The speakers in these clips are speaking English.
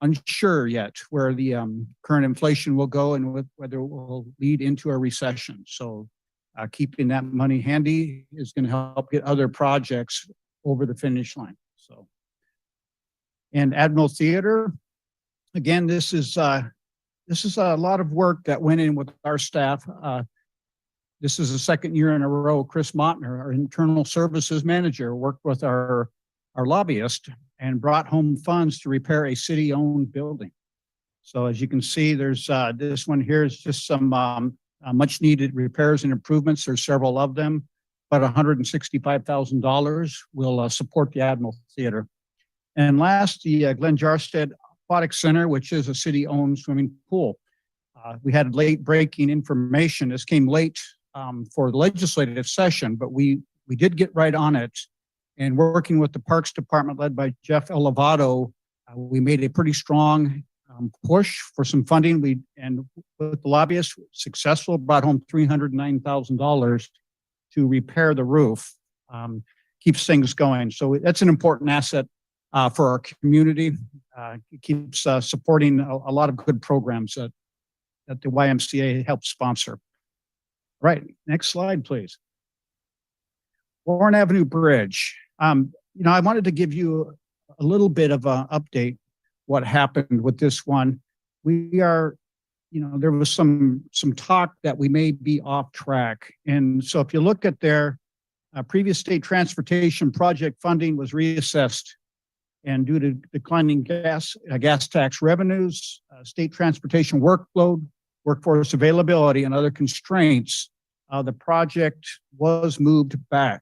unsure yet where the current inflation will go and whether it will lead into a recession. So keeping that money handy is going to help get other projects over the finish line. So, and Admiral Theater, again, this is a lot of work that went in with our staff. This is the second year in a row. Chris Mottner, our internal services manager, worked with our lobbyist and brought home funds to repair a city-owned building. So as you can see, there's this one here is just some much needed repairs and improvements. There's several of them, but $165,000 will support the Admiral Theater. And last, the Glen Jarstead Aquatic Center, which is a city-owned swimming pool. We had late breaking information. This came late for the legislative session, but we did get right on it. And working with the Parks Department led by Jeff Elevato, we made a pretty strong push for some funding. And with the lobbyists, successful, brought home $309,000 to repair the roof. Keeps things going. So that's an important asset for our community. It keeps supporting a lot of good programs that the YMCA helps sponsor. Right, next slide, please. Warren Avenue Bridge. I wanted to give you a little bit of an update what happened with this one. We are, there was some talk that we may be off track. And so if you look at their previous state transportation project funding was reassessed, and due to declining gas tax revenues, state transportation workload, workforce availability, and other constraints, the project was moved back.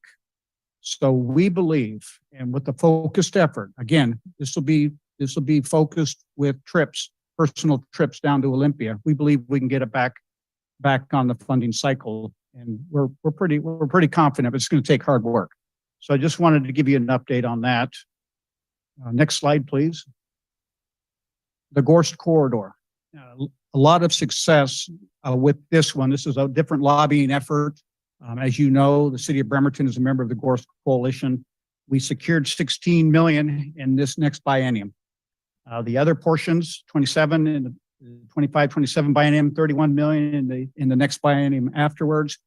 So we believe, and with the focused effort, again, this will be focused with trips, personal trips down to Olympia. We believe we can get it back on the funding cycle, and we're pretty confident, but it's going to take hard work. So I just wanted to give you an update on that. Next slide, please. The Gorst Corridor. A lot of success with this one. This is a different lobbying effort. As you know, the city of Bremerton is a member of the Gorst Coalition. We secured $16 million in this next biennium. The other portions, 27 in the 25-27 biennium, 31 million in the next biennium afterwards,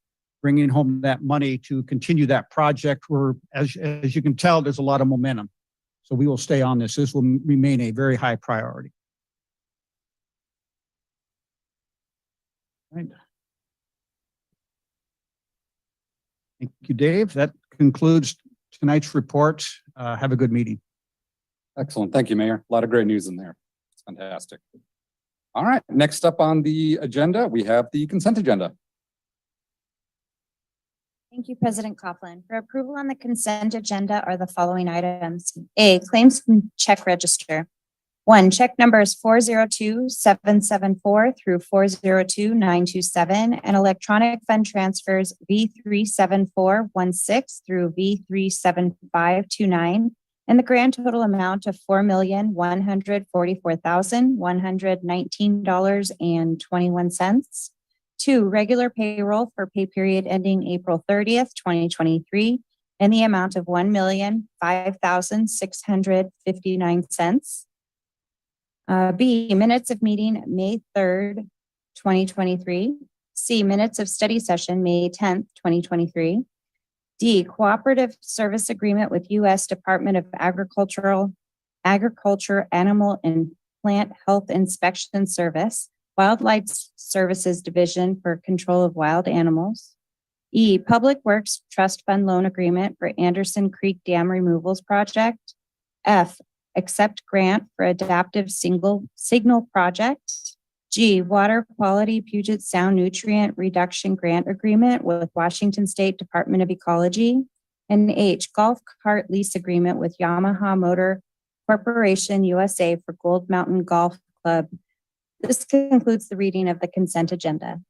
bringing home that money to continue that project where, as you can tell, there's a lot of momentum. So we will stay on this. This will remain a very high priority. Right. Thank you, Dave. That concludes tonight's report. Have a good meeting. Excellent. Thank you, Mayor. A lot of great news in there. It's fantastic. All right. Next up on the agenda, we have the consent agenda. Thank you, President Coughlin. For approval on the consent agenda are the following items. A, claims from check register. 1, check numbers 402-774 through 402-927 and electronic fund transfers V37416 through V37529 and the grand total amount of $4,144,119.21. 2, regular payroll for pay period ending April 30th, 2023 in the amount of $1,005,659. B, minutes of meeting May 3rd, 2023. C, minutes of study session May 10th, 2023. D, cooperative service agreement with U.S. Department of Agriculture, Animal and Plant Health Inspection Service, Wildlife Services Division for Control of Wild Animals. E, Public Works Trust Fund Loan Agreement for Anderson Creek Dam Removals Project. F, accept grant for adaptive signal project. G, water quality Puget Sound nutrient reduction grant agreement with Washington State Department of Ecology. And H, golf cart lease agreement with Yamaha Motor Corporation USA for Gold Mountain Golf Club. This concludes the reading of the consent agenda.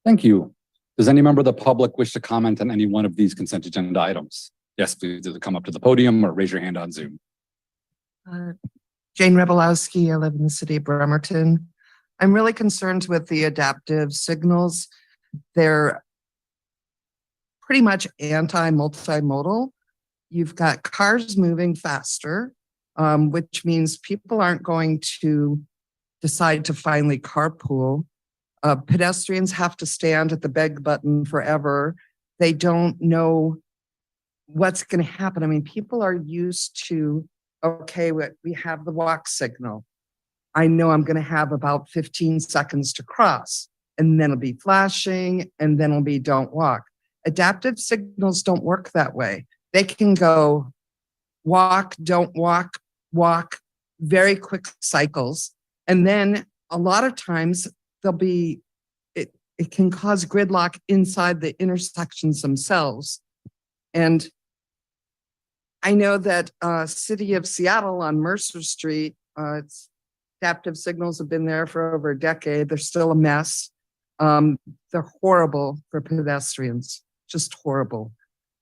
Thank you. Does any member of the public wish to comment on any one of these consent agenda items? Yes, please either come up to the podium or raise your hand on Zoom. Jane Rebolowski, I live in the city of Bremerton. I'm really concerned with the adaptive signals. They're pretty much anti-multimodal. You've got cars moving faster which means people aren't going to decide to finally carpool. Pedestrians have to stand at the beg button forever. They don't know what's going to happen. I mean, people are used to, okay, we have the walk signal. I know I'm going to have about 15 seconds to cross, and then it'll be flashing, and then it'll be don't walk. Adaptive signals don't work that way. They can go walk, don't walk, walk, very quick cycles. And then a lot of times it can cause gridlock inside the intersections themselves. And I know that City of Seattle on Mercer Street, adaptive signals have been there for over a decade. They're still a mess. They're horrible for pedestrians, just horrible.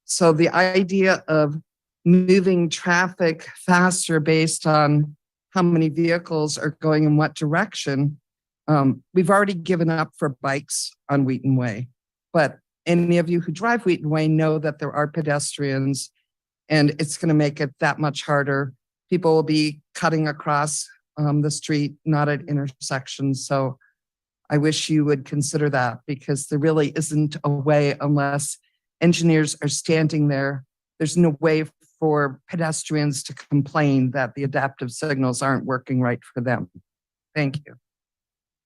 So the idea of moving traffic faster based on how many vehicles are going in what direction, we've already given up for bikes on Wheaton Way. But any of you who drive Wheaton Way know that there are pedestrians, and it's going to make it that much harder. People will be cutting across the street, not at intersections. So I wish you would consider that, because there really isn't a way, unless engineers are standing there, there's no way for pedestrians to complain that the adaptive signals aren't working right for them. Thank you.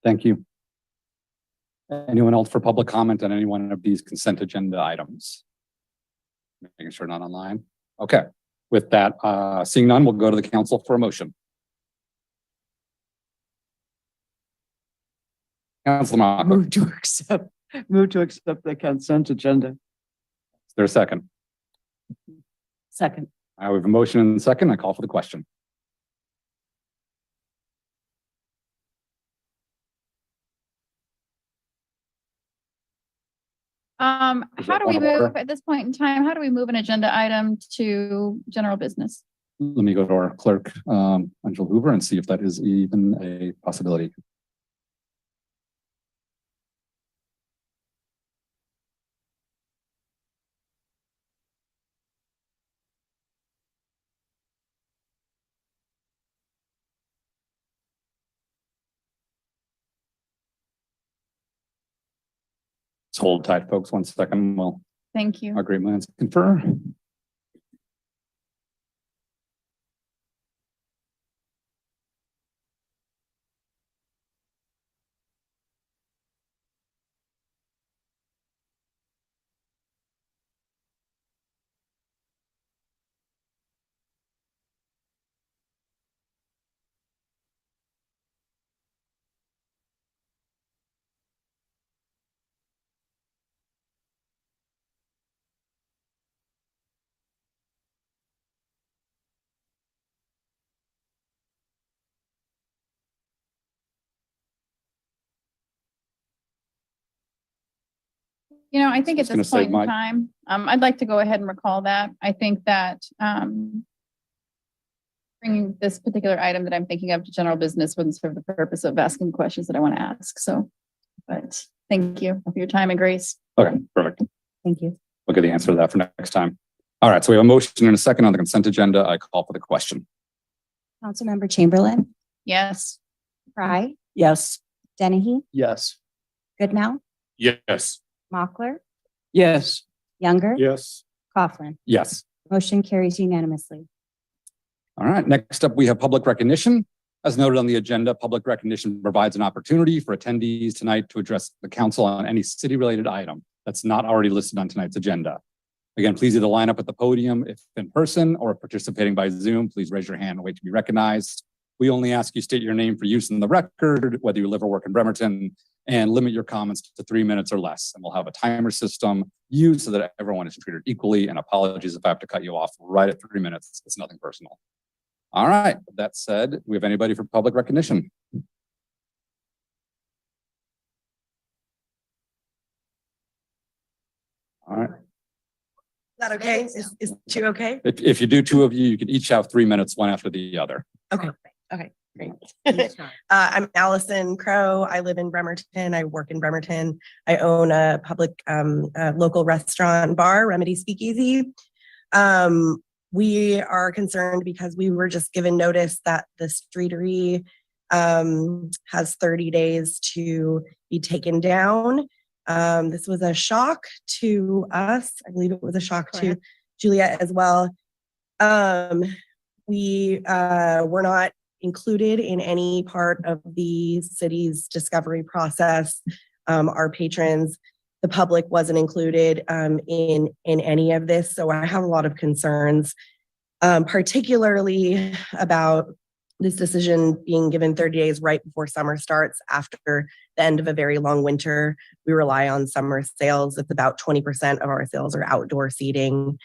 Thank you. Anyone else for public comment on any one of these consent agenda items? Making sure not online. Okay. With that, seeing none, we'll go to the council for a motion. Councilor Mockler, Move to accept the consent agenda. is there a second? Second. We have a motion and a second. I call for the question. How do we point of order? move at this point in time? How do we move an agenda item to general business? Let me go to our clerk, Angela Hoover, and see if that is even a possibility. Let's hold tight, folks. 1 second. We'll Thank you. our great minds confer. You know, I think at Just gonna this say point in my- time, I'd like to go ahead and recall that. I think that bringing this particular item that I'm thinking of to general business wouldn't serve the purpose of asking questions that I want to ask. So, but thank you for your time and grace. Okay, perfect. Thank you. We'll get the answer to that for next time. All right, so we have a motion and a second on the consent agenda. I call for the question. Councilmember Chamberlain, Yes. Fry, Yes. Dennehy, Yes. Goodnow, Yes. Mochler, Yes. Younger, Yes. Coughlin. Yes. Motion carries unanimously. All right, next up, we have public recognition. As noted on the agenda, public recognition provides an opportunity for attendees tonight to address the council on any city-related item that's not already listed on tonight's agenda. Again, please either line up at the podium if in person or participating by Zoom. Please raise your hand and wait to be recognized. We only ask you state your name for use in the record, whether you live or work in Bremerton, and limit your comments to 3 minutes or less. And we'll have a timer system used so that everyone is treated equally. And apologies if I have to cut you off right at 3 minutes. It's nothing personal. All right. With that said, do we have anybody for public recognition? All right. Is that okay? Is two okay? If you do, two of you, you can each have 3 minutes, one after the other. Okay, great. I'm Allison Crow. I live in Bremerton. I work in Bremerton. I own a public local restaurant bar, Remedy Speakeasy. We are concerned because we were just given notice that the streetery has 30 days to be taken down. This was a shock to us. I believe it was a shock to Juliet as well. We were not included in any part of the city's discovery process. Our patrons, the public wasn't included in any of this. So I have a lot of concerns, particularly about this decision being given 30 days right before summer starts after the end of a very long winter. We rely on summer sales. It's about 20% of our sales are outdoor seating.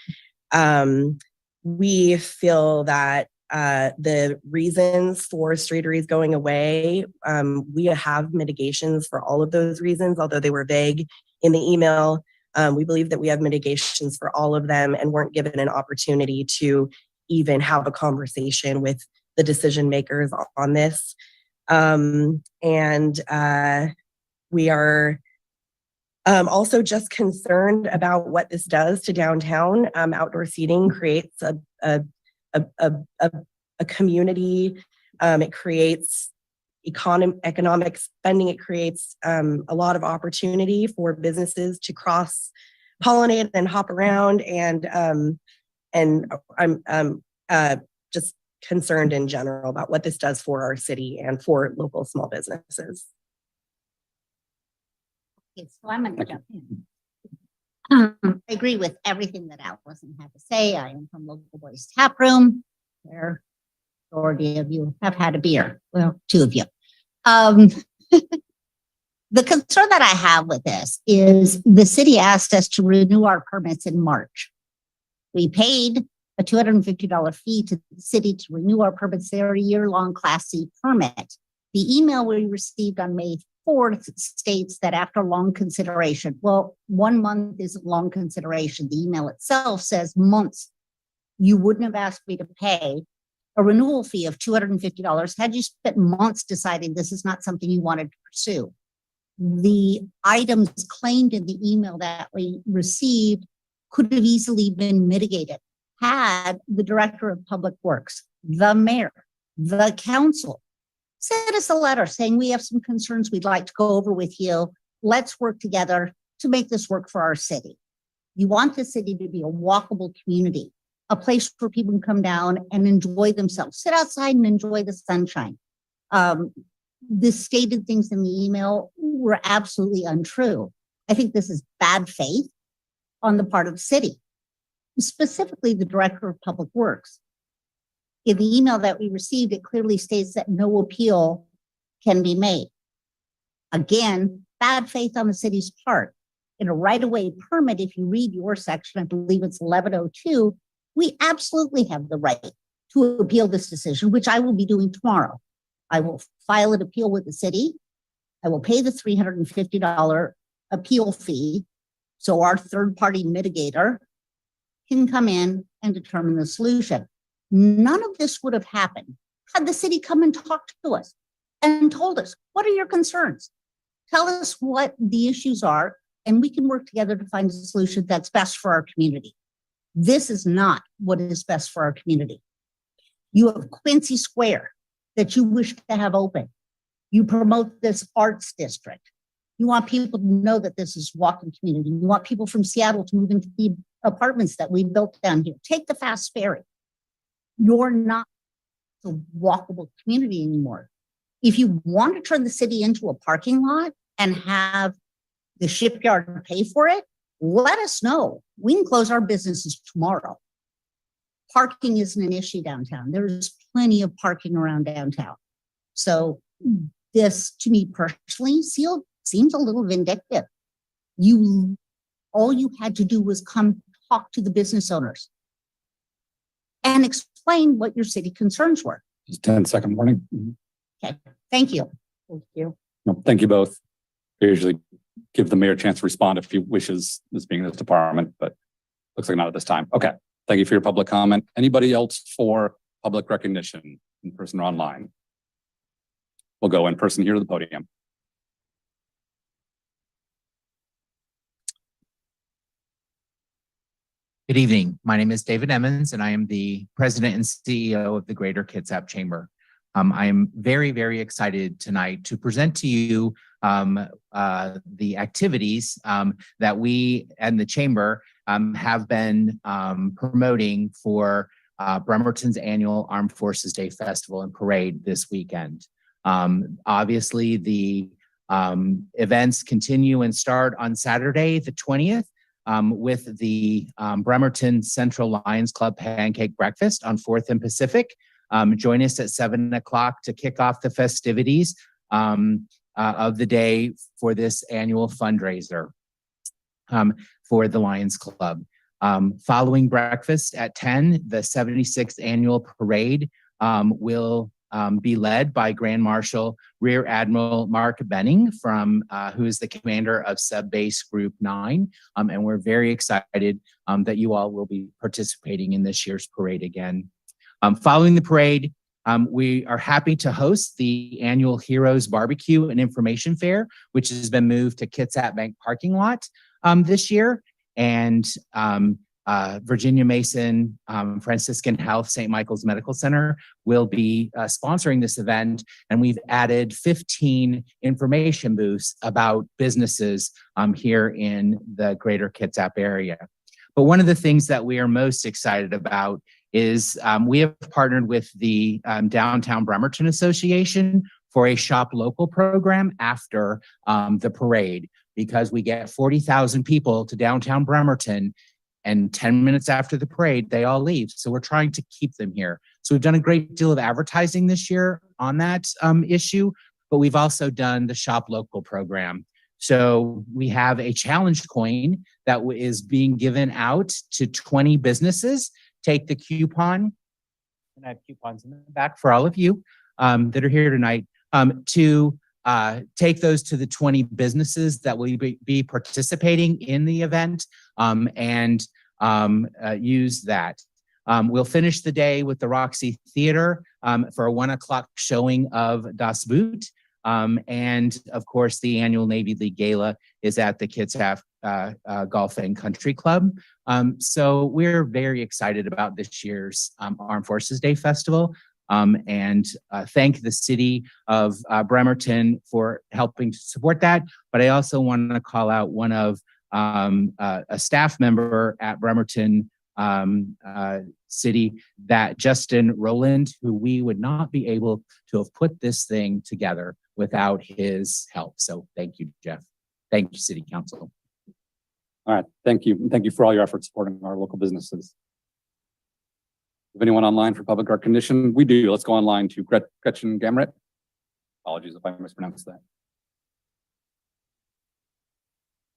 We feel that the reasons for streeteries going away, we have mitigations for all of those reasons, although they were vague in the email. We believe that we have mitigations for all of them and weren't given an opportunity to even have a conversation with the decision makers on this. We are also just concerned about what this does to downtown. Outdoor seating creates a community. It creates economic spending. It creates a lot of opportunity for businesses to cross pollinate and hop around. And I'm just concerned in general about what this does for our city and for local small businesses. Okay, so I'm going to jump in. I agree with everything that Allison had to say. I am from Local Boys Tap Room, where the majority of you have had a beer. Well, 2 of you. The concern that I have with this is the city asked us to renew our permits in March. We paid a $250 fee to the city to renew our permits. They are a year-long Class C permit. The email we received on May 4th states that after long consideration, well, 1 month is a long consideration. The email itself says months. You wouldn't have asked me to pay a renewal fee of $250 had you spent months deciding this is not something you wanted to pursue. The items claimed in the email that we received could have easily been mitigated had the director of public works, the mayor, the council sent us a letter saying we have some concerns we'd like to go over with you. Let's work together to make this work for our city. You want the city to be a walkable community, a place where people can come down and enjoy themselves, sit outside and enjoy the sunshine. The stated things in the email were absolutely untrue. I think this is bad faith on the part of the city, specifically the director of public works. In the email that we received, it clearly states that no appeal can be made. Again, bad faith on the city's part. In a right-of-way permit, if you read your section, I believe it's 1102, we absolutely have the right to appeal this decision, which I will be doing tomorrow. I will file an appeal with the city. I will pay the $350 appeal fee so our third-party mitigator can come in and determine the solution. None of this would have happened had the city come and talked to us and told us, what are your concerns? Tell us what the issues are, and we can work together to find a solution that's best for our community. This is not what is best for our community. You have Quincy Square that you wish to have open. You promote this arts district. You want people to know that this is walking community. You want people from Seattle to move into the apartments that we built down here. Take the fast ferry. You're not a walkable community anymore. If you want to turn the city into a parking lot and have the shipyard pay for it, let us know. We can close our businesses tomorrow. Parking isn't an issue downtown. There's plenty of parking around downtown. So this, to me personally, seems a little vindictive. All you had to do was come talk to the business owners and explain what your city concerns were. Just 10-second warning. Okay, thank you. Thank you. No, thank you both. We usually give the mayor a chance to respond if he wishes, this being in this department, but looks like not at this time. Okay, thank you for your public comment. Anybody else for public recognition, in person or online? We'll go in person here to the podium. Good evening. My name is David Emmons, and I am the president and CEO of the Greater Kitsap Chamber. I am very, very excited tonight to present to you the activities that we and the Chamber have been promoting for Bremerton's annual Armed Forces Day Festival and Parade this weekend. Obviously, the events continue and start on Saturday, the 20th. With the Bremerton Central Lions Club Pancake Breakfast on 4th and Pacific. Join us at 7 o'clock to kick off the festivities of the day for this annual fundraiser for the Lions Club. Following breakfast at 10, the 76th annual parade will be led by Grand Marshal Rear Admiral Mark Benning from who is the commander of Sub-Base Group 9. And we're very excited that you all will be participating in this year's parade again. Following the parade, we are happy to host the annual Heroes Barbecue and Information Fair, which has been moved to Kitsap Bank parking lot this year. And Virginia Mason, Franciscan Health, St. Michael's Medical Center will be sponsoring this event. And we've added 15 information booths about businesses here in the greater Kitsap area. But one of the things that we are most excited about is we have partnered with the Downtown Bremerton Association for a Shop Local program after the parade, because we get 40,000 people to downtown Bremerton and 10 minutes after the parade, they all leave. So we're trying to keep them here. So we've done a great deal of advertising this year on that issue, but we've also done the Shop Local program. So we have a challenge coin that is being given out to 20 businesses. Take the coupon, and I have coupons in the back for all of you that are here tonight, to take those to the 20 businesses that will be participating in the event and use that. We'll finish the day with the Roxy Theater for a 1 o'clock showing of Das Boot. And of course, the annual Navy League Gala is at the Kitsap Golf and Country Club. So we're very excited about this year's Armed Forces Day Festival. And thank the city of Bremerton for helping to support that. But I also want to call out one of a staff member at Bremerton City, that Justin Rowland, who we would not be able to have put this thing together without his help. So thank you, Jeff. Thank you, City Council. All right, thank you. And thank you for all your efforts supporting our local businesses. If anyone online for public recognition, we do. Let's go online to Gretchen Gamret. Apologies if I mispronounced that.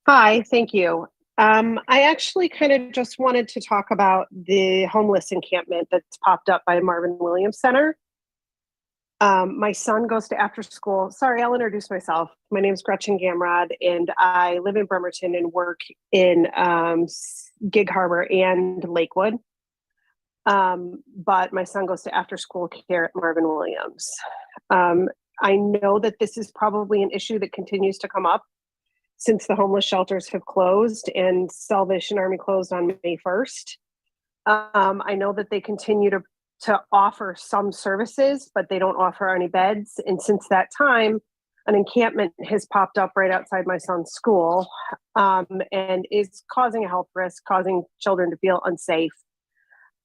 Hi, thank you. I actually kind of just wanted to talk about the homeless encampment that's popped up by Marvin Williams Center. My son goes to after school. Sorry, I'll introduce myself. My name is Gretchen Gamrod, and I live in Bremerton and work in Gig Harbor and Lakewood. But my son goes to after school care at Marvin Williams. I know that this is probably an issue that continues to come up since the homeless shelters have closed and Salvation Army closed on May 1st. I know that they continue to offer some services, but they don't offer any beds. And since that time, an encampment has popped up right outside my son's school and is causing a health risk, causing children to feel unsafe.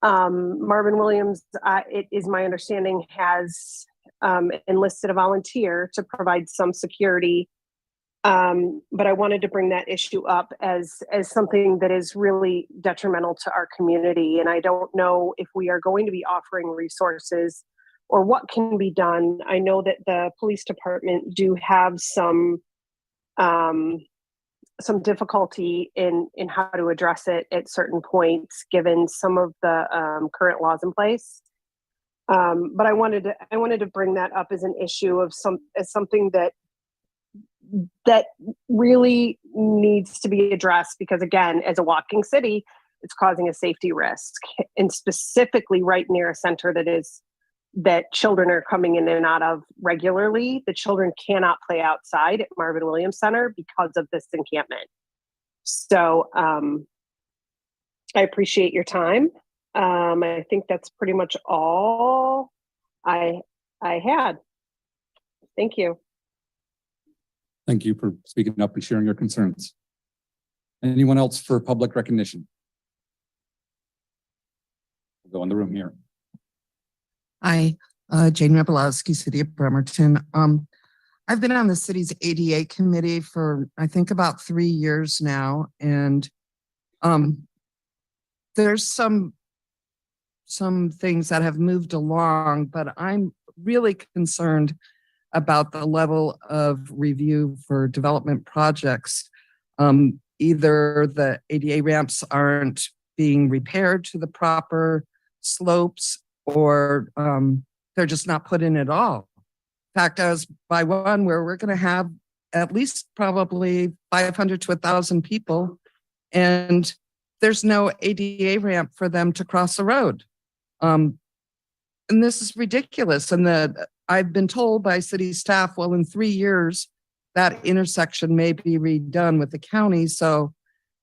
Marvin Williams, it is my understanding, has enlisted a volunteer to provide some security. But I wanted to bring that issue up as something that is really detrimental to our community. And I don't know if we are going to be offering resources or what can be done. I know that the police department do have some difficulty in how to address it at certain points, given some of the current laws in place. But I wanted to bring that up as an issue as something that really needs to be addressed, because again, as a walking city, it's causing a safety risk, and specifically right near a center that children are coming in and out of regularly. The children cannot play outside at Marvin Williams Center because of this encampment. So I appreciate your time. I think that's pretty much all I had. Thank you. Thank you for speaking up and sharing your concerns. Anyone else for public recognition? We'll go in the room here. Hi, Jane Rebelowski, City of Bremerton. I've been on the city's ADA committee for, I think, about 3 years now, and there's some things that have moved along, but I'm really concerned about the level of review for development projects. Either the ADA ramps aren't being repaired to the proper slopes, or they're just not put in at all. In fact, I was by one where we're going to have at least probably 500 to 1,000 people, and there's no ADA ramp for them to cross the road. And this is ridiculous. And I've been told by city staff, well, in 3 years, that intersection may be redone with the county. So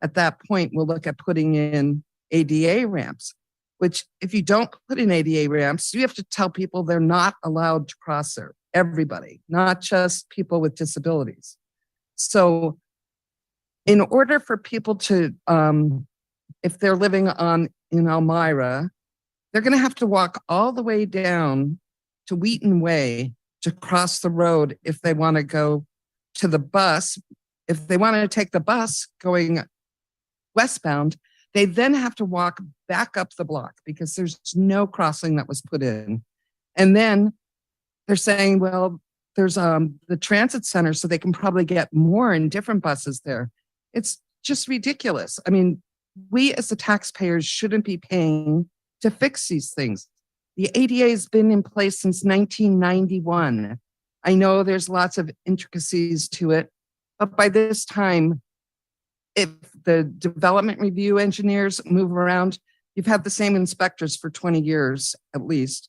at that point, we'll look at putting in ADA ramps, which if you don't put in ADA ramps, you have to tell people they're not allowed to cross there. Everybody, not just people with disabilities. So in order for people to, if they're living in Elmira, they're going to have to walk all the way down to Wheaton Way to cross the road if they want to go to the bus. If they want to take the bus going westbound, they then have to walk back up the block because there's no crossing that was put in. And then they're saying, well, there's the transit center, so they can probably get more and different buses there. It's just ridiculous. I mean, we as the taxpayers shouldn't be paying to fix these things. The ADA has been in place since 1991. I know there's lots of intricacies to it, but by this time, if the development review engineers move around, you've had the same inspectors for 20 years at least.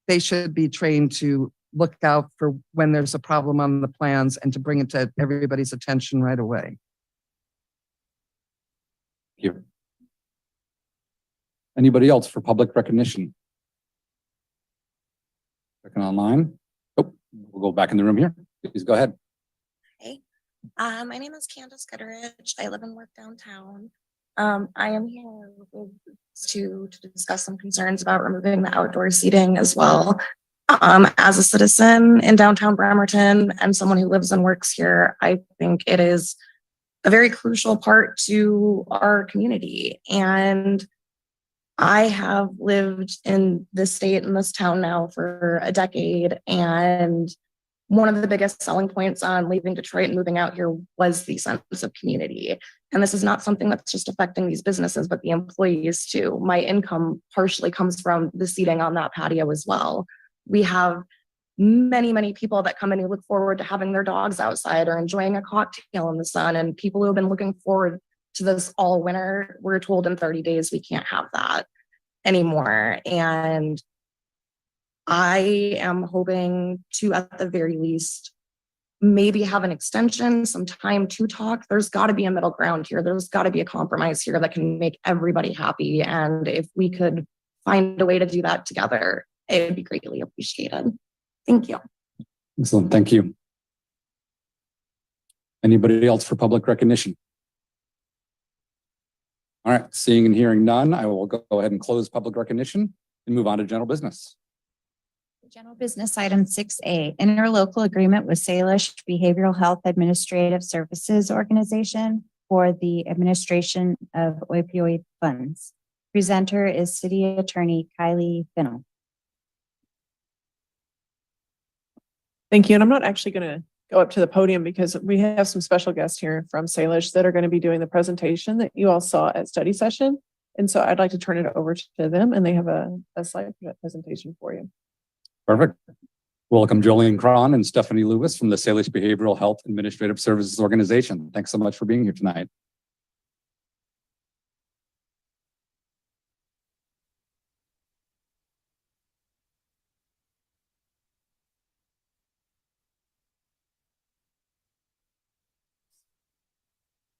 They should be trained to look out for when there's a problem on the plans and to bring it to everybody's attention right away. Thank you. Anybody else for public recognition? Checking online. Oh, we'll go back in the room here. Please go ahead. Hey, my name is Candace Gutteridge. I live and work downtown. I am here to discuss some concerns about removing the outdoor seating as well. As a citizen in downtown Bremerton and someone who lives and works here, I think it is a very crucial part to our community. And I have lived in this state and this town now for a decade. And one of the biggest selling points on leaving Detroit and moving out here was the sense of community. And this is not something that's just affecting these businesses, but the employees too. My income partially comes from the seating on that patio as well. We have many, many people that come in who look forward to having their dogs outside or enjoying a cocktail in the sun, and people who have been looking forward to this all winter. We're told in 30 days we can't have that anymore. And I am hoping to, at the very least, maybe have an extension, some time to talk. There's got to be a middle ground here. There's got to be a compromise here that can make everybody happy. And if we could find a way to do that together, it would be greatly appreciated. Thank you. Excellent. Thank you. Anybody else for public recognition? All right. Seeing and hearing none, I will go ahead and close public recognition and move on to general business. General business item 6A, interlocal agreement with Salish Behavioral Health Administrative Services Organization for the administration of opioid funds. Presenter is City Attorney Kylie Finnell. Thank you. And I'm not actually going to go up to the podium because we have some special guests here from Salish that are going to be doing the presentation that you all saw at study session. And so I'd like to turn it over to them, and they have a slide presentation for you. Perfect. Welcome Jolene Cron and Stephanie Lewis from the Salish Behavioral Health Administrative Services Organization. Thanks so much for being here tonight.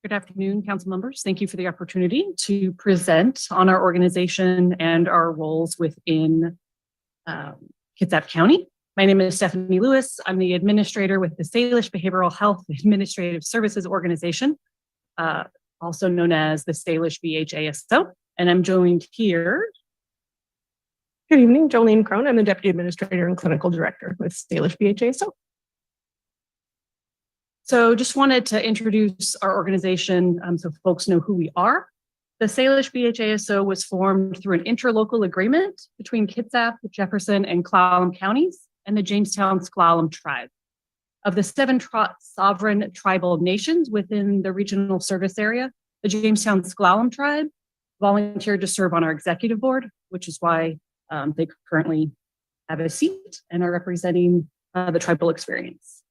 Good afternoon, council members. Thank you for the opportunity to present on our organization and our roles within Kitsap County. My name is Stephanie Lewis. I'm the administrator with the Salish Behavioral Health Administrative Services Organization, also known as the Salish BHASO. And I'm joined here. Good evening, Jolene Crone. I'm the Deputy Administrator and Clinical Director with Salish BHASO. So just wanted to introduce our organization so folks know who we are. The Salish BHASO was formed through an interlocal agreement between Kitsap, Jefferson, and Clallam counties and the Jamestown-S'Klallam tribe. Of the 7 sovereign tribal nations within the regional service area, the Jamestown-S'Klallam tribe volunteered to serve on our executive board, which is why they currently have a seat and are representing the tribal experience.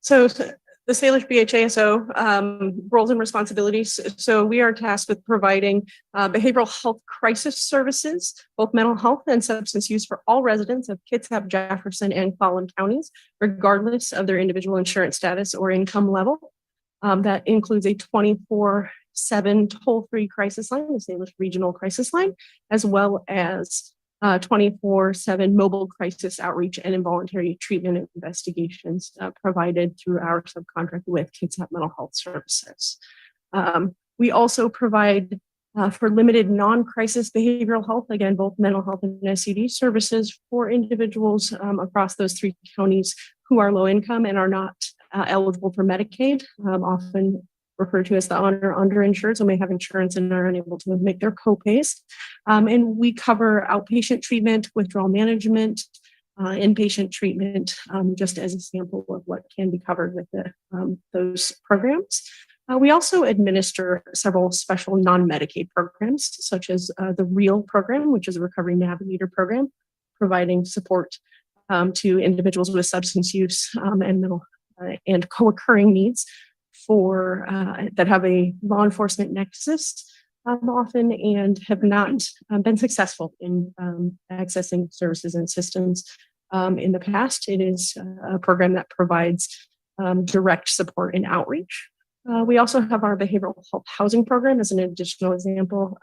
So the Salish BHASO roles and responsibilities. So we are tasked with providing behavioral health crisis services, both mental health and substance use for all residents of Kitsap, Jefferson, and Clallam counties, regardless of their individual insurance status or income level. That includes a 24/7 toll-free crisis line, the Salish Regional Crisis Line, as well as 24/7 mobile crisis outreach and involuntary treatment investigations provided through our subcontract with Kitsap Mental Health Services. We also provide for limited non-crisis behavioral health, again, both mental health and SED services for individuals across those 3 counties who are low income and are not eligible for Medicaid, often referred to as the underinsured, so may have insurance and are unable to make their copays. And we cover outpatient treatment, withdrawal management, inpatient treatment, just as a sample of what can be covered with those programs. We also administer several special non-Medicaid programs, such as the REAL program, which is a recovery navigator program, providing support to individuals with substance use and mental and co-occurring needs for that have a law enforcement nexus often and have not been successful in accessing services and systems in the past. It is a program that provides direct support and outreach. We also have our behavioral health housing program as an additional example.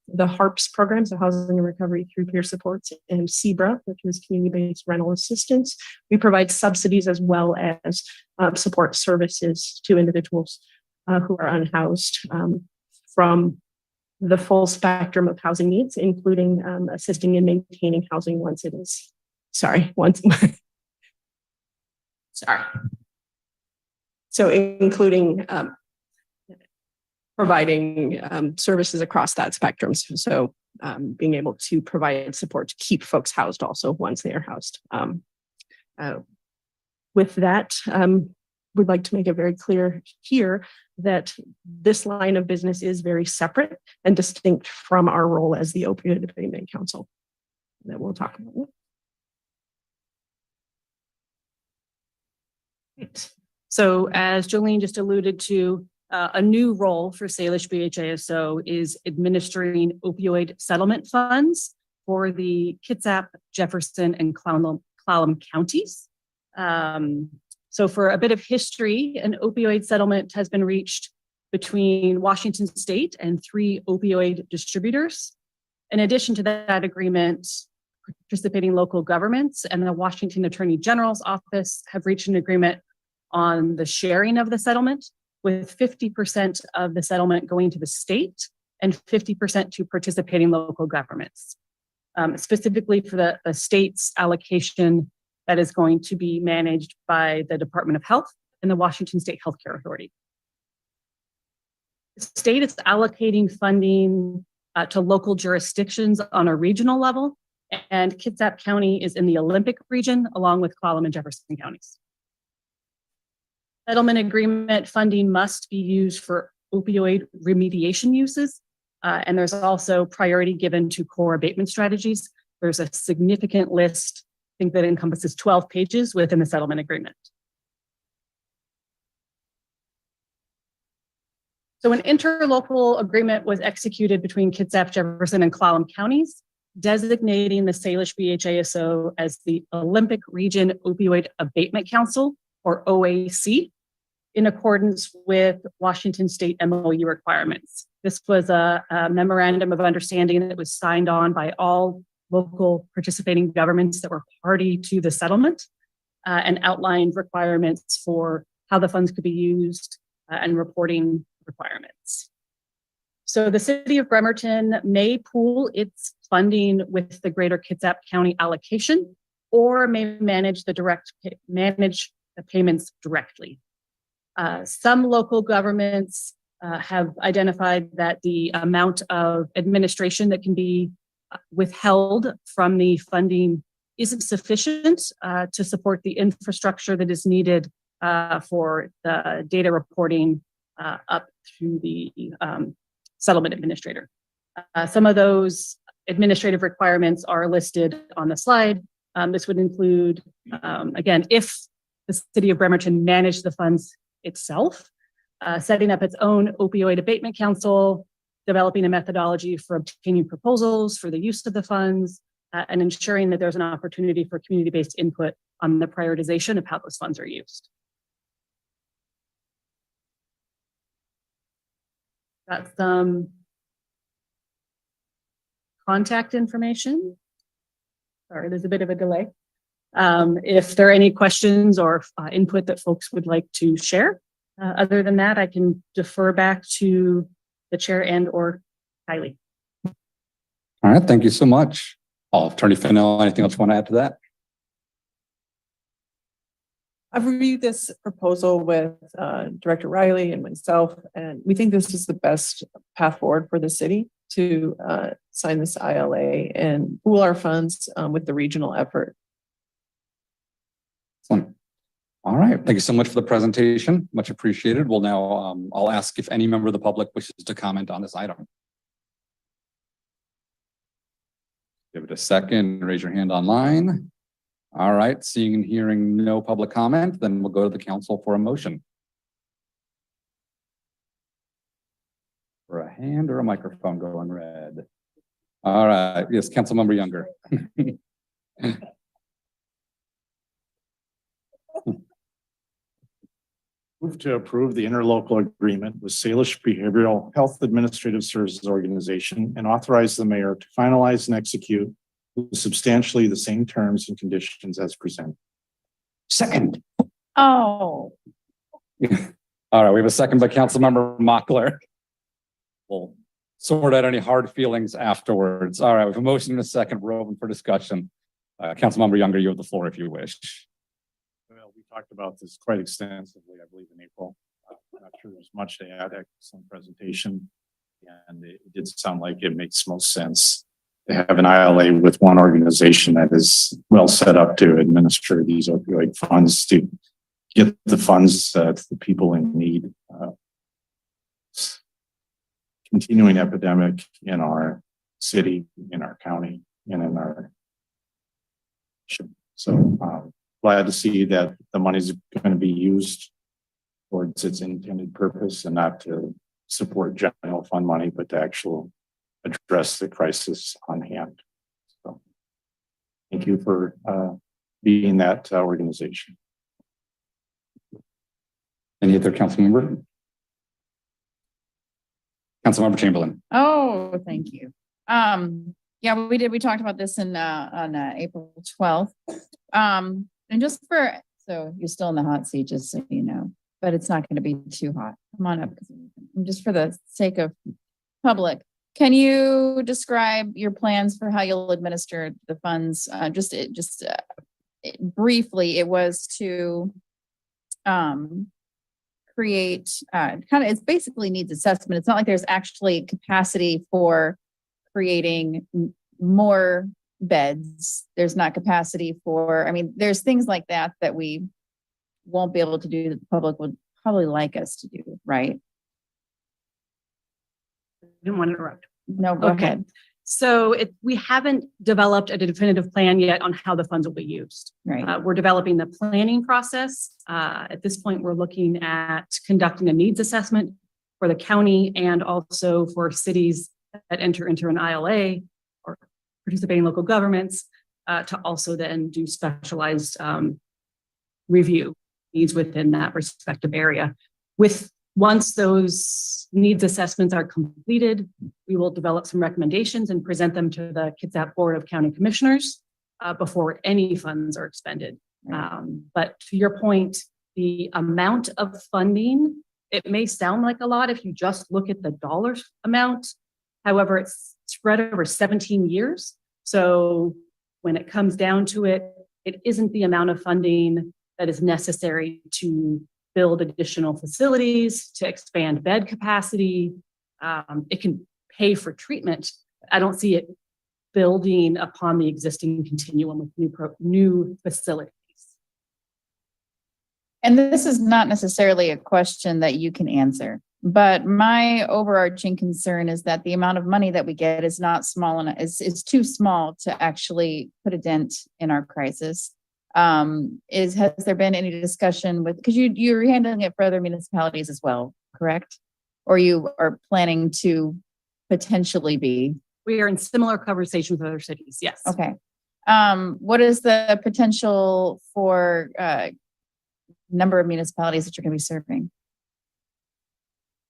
The HARPS programs, the Housing and Recovery Through Peer Supports, and CBRA, which is community-based rental assistance. We provide subsidies as well as support services to individuals who are unhoused from the full spectrum of housing needs, including assisting in maintaining housing once it is, sorry. So including providing services across that spectrum. So being able to provide support to keep folks housed also once they are housed. With that, we'd like to make it very clear here that this line of business is very separate and distinct from our role as the Opioid Abatement Council that we'll talk about. Right. So as Jolene just alluded to, a new role for Salish BHASO is administering opioid settlement funds for the Kitsap, Jefferson, and Clallam counties. So for a bit of history, an opioid settlement has been reached between Washington State and 3 opioid distributors. In addition to that agreement, participating local governments and the Washington Attorney General's office have reached an agreement on the sharing of the settlement, with 50% of the settlement going to the state and 50% to participating local governments. Specifically for the state's allocation, that is going to be managed by the Department of Health and the Washington State Healthcare Authority. The state is allocating funding to local jurisdictions on a regional level, and Kitsap County is in the Olympic region, along with Clallam and Jefferson counties. Settlement agreement funding must be used for opioid remediation uses, and there's also priority given to core abatement strategies. There's a significant list, I think, that encompasses 12 pages within the settlement agreement. So an interlocal agreement was executed between Kitsap, Jefferson, and Clallam counties designating the Salish BHASO as the Olympic Region Opioid Abatement Council, or OAC, in accordance with Washington State MOU requirements. This was a memorandum of understanding that was signed on by all local participating governments that were party to the settlement and outlined requirements for how the funds could be used and reporting requirements. So the city of Bremerton may pool its funding with the Greater Kitsap County allocation, or may manage the payments directly. Some local governments have identified that the amount of administration that can be withheld from the funding isn't sufficient to support the infrastructure that is needed for the data reporting up to the settlement administrator. Some of those administrative requirements are listed on the slide. This would include, again, if the city of Bremerton managed the funds itself, setting up its own opioid abatement council, developing a methodology for obtaining proposals for the use of the funds, and ensuring that there's an opportunity for community-based input on the prioritization of how those funds are used. Got some contact information. Sorry, there's a bit of a delay. If there are any questions or input that folks would like to share, other than that, I can defer back to the chair and or Kylie. All right, thank you so much. Attorney Fennell, anything else you want to add to that? I've reviewed this proposal with Director Riley and myself, and we think this is the best path forward for the city to sign this ILA and pool our funds with the regional effort. Excellent. All right, thank you so much for the presentation. Much appreciated. We'll now, I'll ask if any member of the public wishes to comment on this item. Give it a second, raise your hand online. All right, seeing and hearing no public comment, then we'll go to the council for a motion. For a hand or a microphone going red. All right, yes, Councilmember Younger. Move to approve the interlocal agreement with Salish Behavioral Health Administrative Services Organization and authorize the mayor to finalize and execute with substantially the same terms and conditions as presented. Second. Oh, All right, we have a second by Councilmember Mockler. We'll sort out any hard feelings afterwards. All right, we have a motion and a second. We're open for discussion. Councilmember Younger, you have the floor if you wish. Well, we talked about this quite extensively, I believe, in April. I'm not sure there's much to add. Excellent presentation. And it did sound like it makes most sense to have an ILA with one organization that is well set up to administer these opioid funds, to get the funds to the people in need. Continuing epidemic in our city, in our county, and in our nation. So glad to see that the money is going to be used towards its intended purpose and not to support general fund money, but to actually address the crisis on hand. So thank you for being that organization. Any other council member? Councilmember Chamberlain. oh, thank you. Yeah, we talked about this in on April 12th. And just so you're still in the hot seat, just so you know, but it's not going to be too hot. Come on up. Just for the sake of public, can you describe your plans for how you'll administer the funds? Briefly, it was to create it's basically needs assessment. It's not like there's actually capacity for creating more beds. There's not capacity for, there's things like that we won't be able to do that the public would probably like us to do, right? I didn't want to interrupt. No, go ahead. So we haven't developed a definitive plan yet on how the funds will be used. Right. We're developing the planning process. At this point, we're looking at conducting a needs assessment for the county and also for cities that enter into an ILA or participating local governments to also then do specialized review needs within that respective area. Once those needs assessments are completed, we will develop some recommendations and present them to the Kitsap Board of County Commissioners before any funds are expended. But to your point, the amount of funding, it may sound like a lot if you just look at the dollar amount. However, it's spread over 17 years. So when it comes down to it, it isn't the amount of funding that is necessary to build additional facilities, to expand bed capacity. It can pay for treatment. I don't see it building upon the existing continuum with new facilities. And this is not necessarily a question that you can answer, but my overarching concern is that the amount of money that we get is not small enough. It's too small to actually put a dent in our crisis. Has there been any discussion with, because you're handling it for other municipalities as well, correct? Or you are planning to potentially be? We are in similar conversations with other cities, yes. Okay. What is the potential for number of municipalities that you're going to be serving?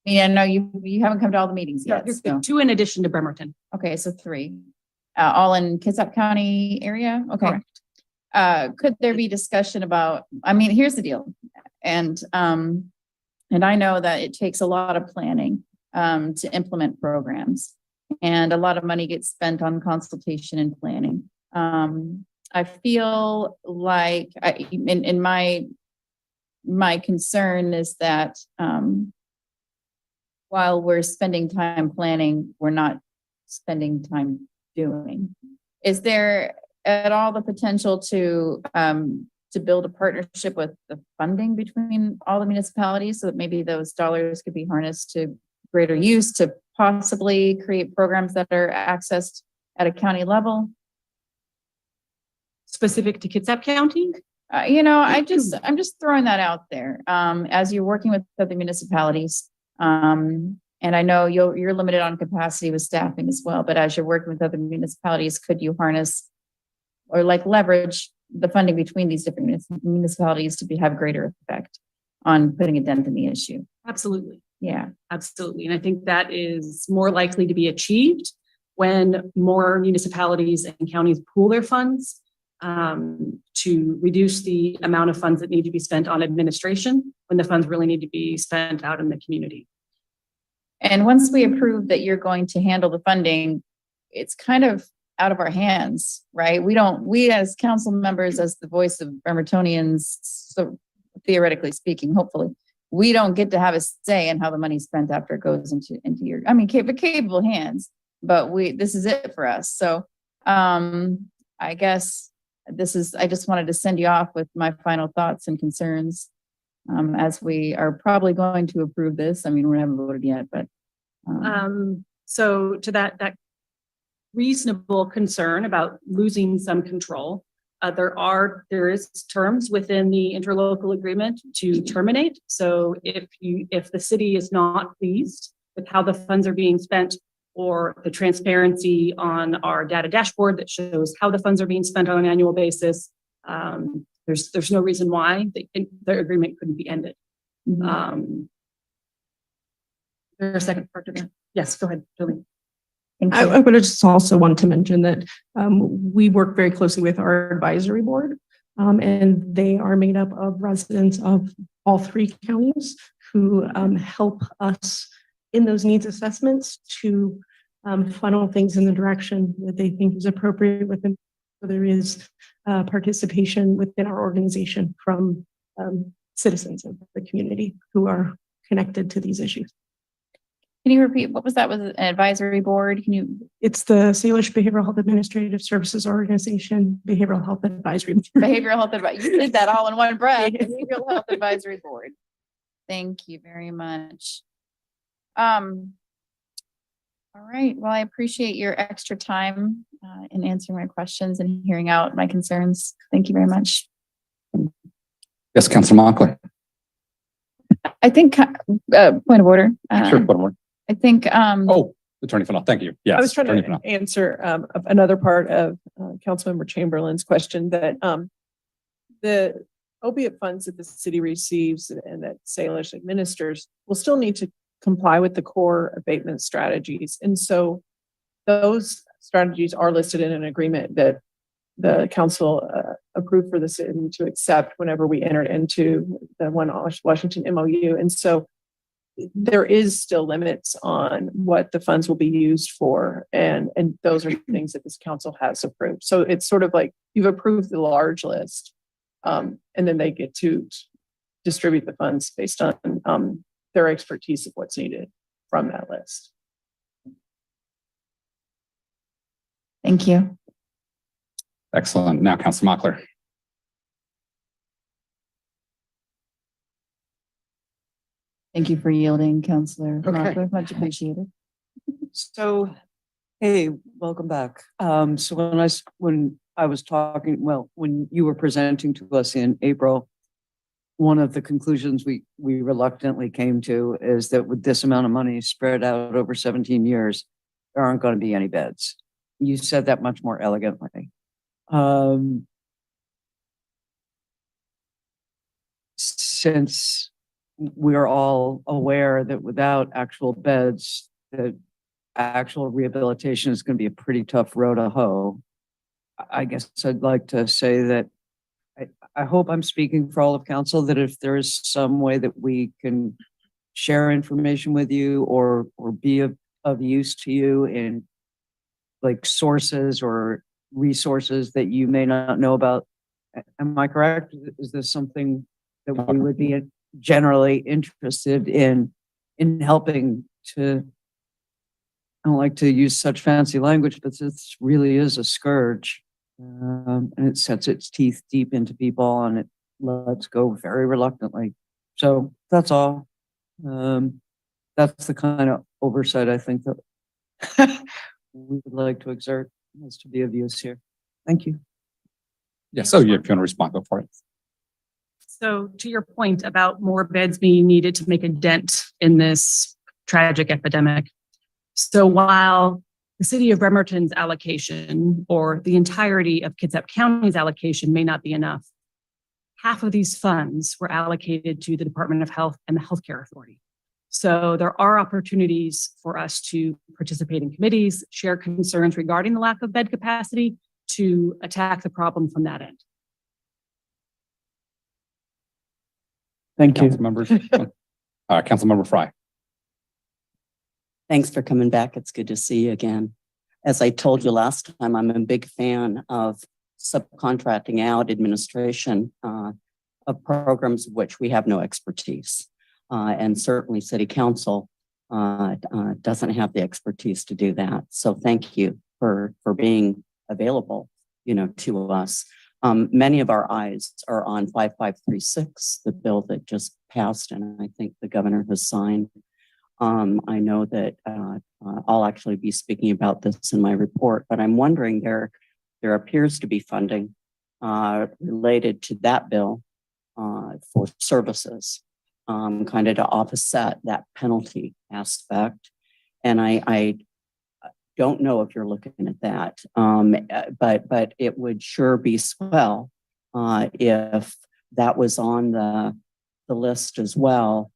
Yeah, no, you haven't come to all the meetings yet. So. 2 in addition to Bremerton. Okay, so 3. All in Kitsap County area? Okay. Correct. Could there be discussion about, I mean, here's the deal. And I know that it takes a lot of planning to implement programs, and a lot of money gets spent on consultation and planning. I feel like in my concern is that while we're spending time planning, we're not spending time doing. Is there at all the potential to build a partnership with the funding between all the municipalities so that maybe those dollars could be harnessed to greater use to possibly create programs that are accessed at a county level? Specific to Kitsap County? I'm just throwing that out there. As you're working with other municipalities, and I know you're limited on capacity with staffing as well, but as you're working with other municipalities, could you harness or leverage the funding between these different municipalities to have greater effect on putting a dent in the issue? Absolutely. Yeah, absolutely. And I think that is more likely to be achieved when more municipalities and counties pool their funds to reduce the amount of funds that need to be spent on administration when the funds really need to be spent out in the community. And once we approve that you're going to handle the funding, it's kind of out of our hands, right? We as council members, as the voice of Bremertonians, so theoretically speaking, hopefully, we don't get to have a say in how the money's spent after it goes into your, capable hands, but this is it for us. So, I guess I just wanted to send you off with my final thoughts and concerns, as we are probably going to approve this. We haven't voted yet, but. So to that reasonable concern about losing some control, there is terms within the interlocal agreement to terminate. So if the city is not pleased with how the funds are being spent, or the transparency on our data dashboard that shows how the funds are being spent on an annual basis, there's no reason why the agreement couldn't be ended. Mm-hmm. There's a second part to that. Yes, go ahead, Julie. I would just also want to mention that we work very closely with our advisory board, and they are made up of residents of all 3 counties who help us in those needs assessments to funnel things in the direction that they think is appropriate within. So there is participation within our organization from citizens of the community who are connected to these issues. Can you repeat, what was that? Was it an advisory board? It's the Salish Behavioral Health Administrative Services Organization, Behavioral Health Advisory Board. Behavioral Health Advisory. You did that all in one breath. Behavioral Health Advisory Board. Thank you very much. All right. Well, I appreciate your extra time in answering my questions and hearing out my concerns. Thank you very much. Yes, Councilor Mockler. I think, point of order. Sure, point of order. I think, Attorney Fennell, thank you. Yes. I was trying Attorney to Fennell. answer another part of Councilmember Chamberlain's question that the opiate funds that the city receives and that Salish administers will still need to comply with the core abatement strategies. And so those strategies are listed in an agreement that the council approved for the city to accept whenever we entered into the One Washington MOU. And so there is still limits on what the funds will be used for. And those are things that this council has approved. So it's sort of like you've approved the large list, and then they get to distribute the funds based on their expertise of what's needed from that list. Thank you. Excellent. Now, Councilor Mockler. Thank you for yielding, Councilor Okay. Mockler. Much appreciated. So, hey, welcome back. So when I was talking, well, when you were presenting to us in April, one of the conclusions we reluctantly came to is that with this amount of money spread out over 17 years, there aren't going to be any beds. You said that much more elegantly. Since we're all aware that without actual beds, that actual rehabilitation is going to be a pretty tough row to hoe. I guess I'd like to say that I hope I'm speaking for all of council that if there is some way that we can share information with you or be of use to you in like sources or resources that you may not know about. Am I correct? Is this something that we would be generally interested in helping to, I don't like to use such fancy language, but this really is a scourge. And it sets its teeth deep into people and it lets go very reluctantly. So that's all. That's the kind of oversight I think that we would like to exert as to be of use here. Thank you. Yes. So if you want to respond, go for it. So to your point about more beds being needed to make a dent in this tragic epidemic. So while the city of Bremerton's allocation or the entirety of Kitsap County's allocation may not be enough, half of these funds were allocated to the Department of Health and the Healthcare Authority. So there are opportunities for us to participate in committees, share concerns regarding the lack of bed capacity to attack the problem from that end. Thank you. Council members. Councilmember Fry. Thanks for coming back. It's good to see you again. As I told you last time, I'm a big fan of subcontracting out administration of programs of which we have no expertise. And certainly City Council doesn't have the expertise to do that. So thank you for being available, to us. Many of our eyes are on 5536, the bill that just passed, and I think the governor has signed. I know that I'll actually be speaking about this in my report, but I'm wondering there appears to be funding related to that bill for services, kind of to offset that penalty aspect. And I don't know if you're looking at that, but it would sure be swell if that was on the list as well.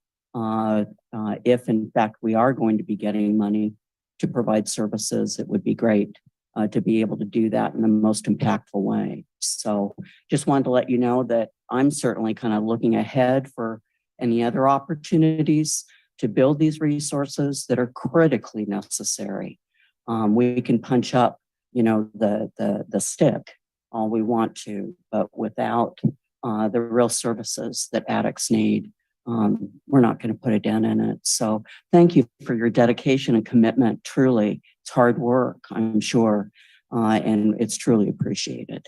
If in fact we are going to be getting money to provide services, it would be great to be able to do that in the most impactful way. So just wanted to let you know that I'm certainly kind of looking ahead for any other opportunities to build these resources that are critically necessary. We can punch up, the stick all we want to, but without the real services that addicts need, we're not going to put a dent in it. So thank you for your dedication and commitment. Truly, it's hard work, I'm sure, and it's truly appreciated.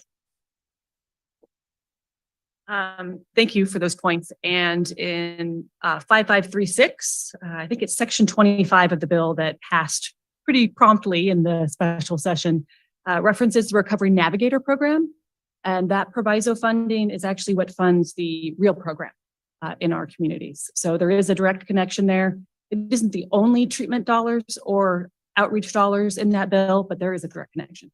Thank you for those points. And in 5536, I think it's section 25 of the bill that passed pretty promptly in the special session, references the Recovery Navigator program. And that proviso funding is actually what funds the real program in our communities. So there is a direct connection there. It isn't the only treatment dollars or outreach dollars in that bill, but there is a direct connection.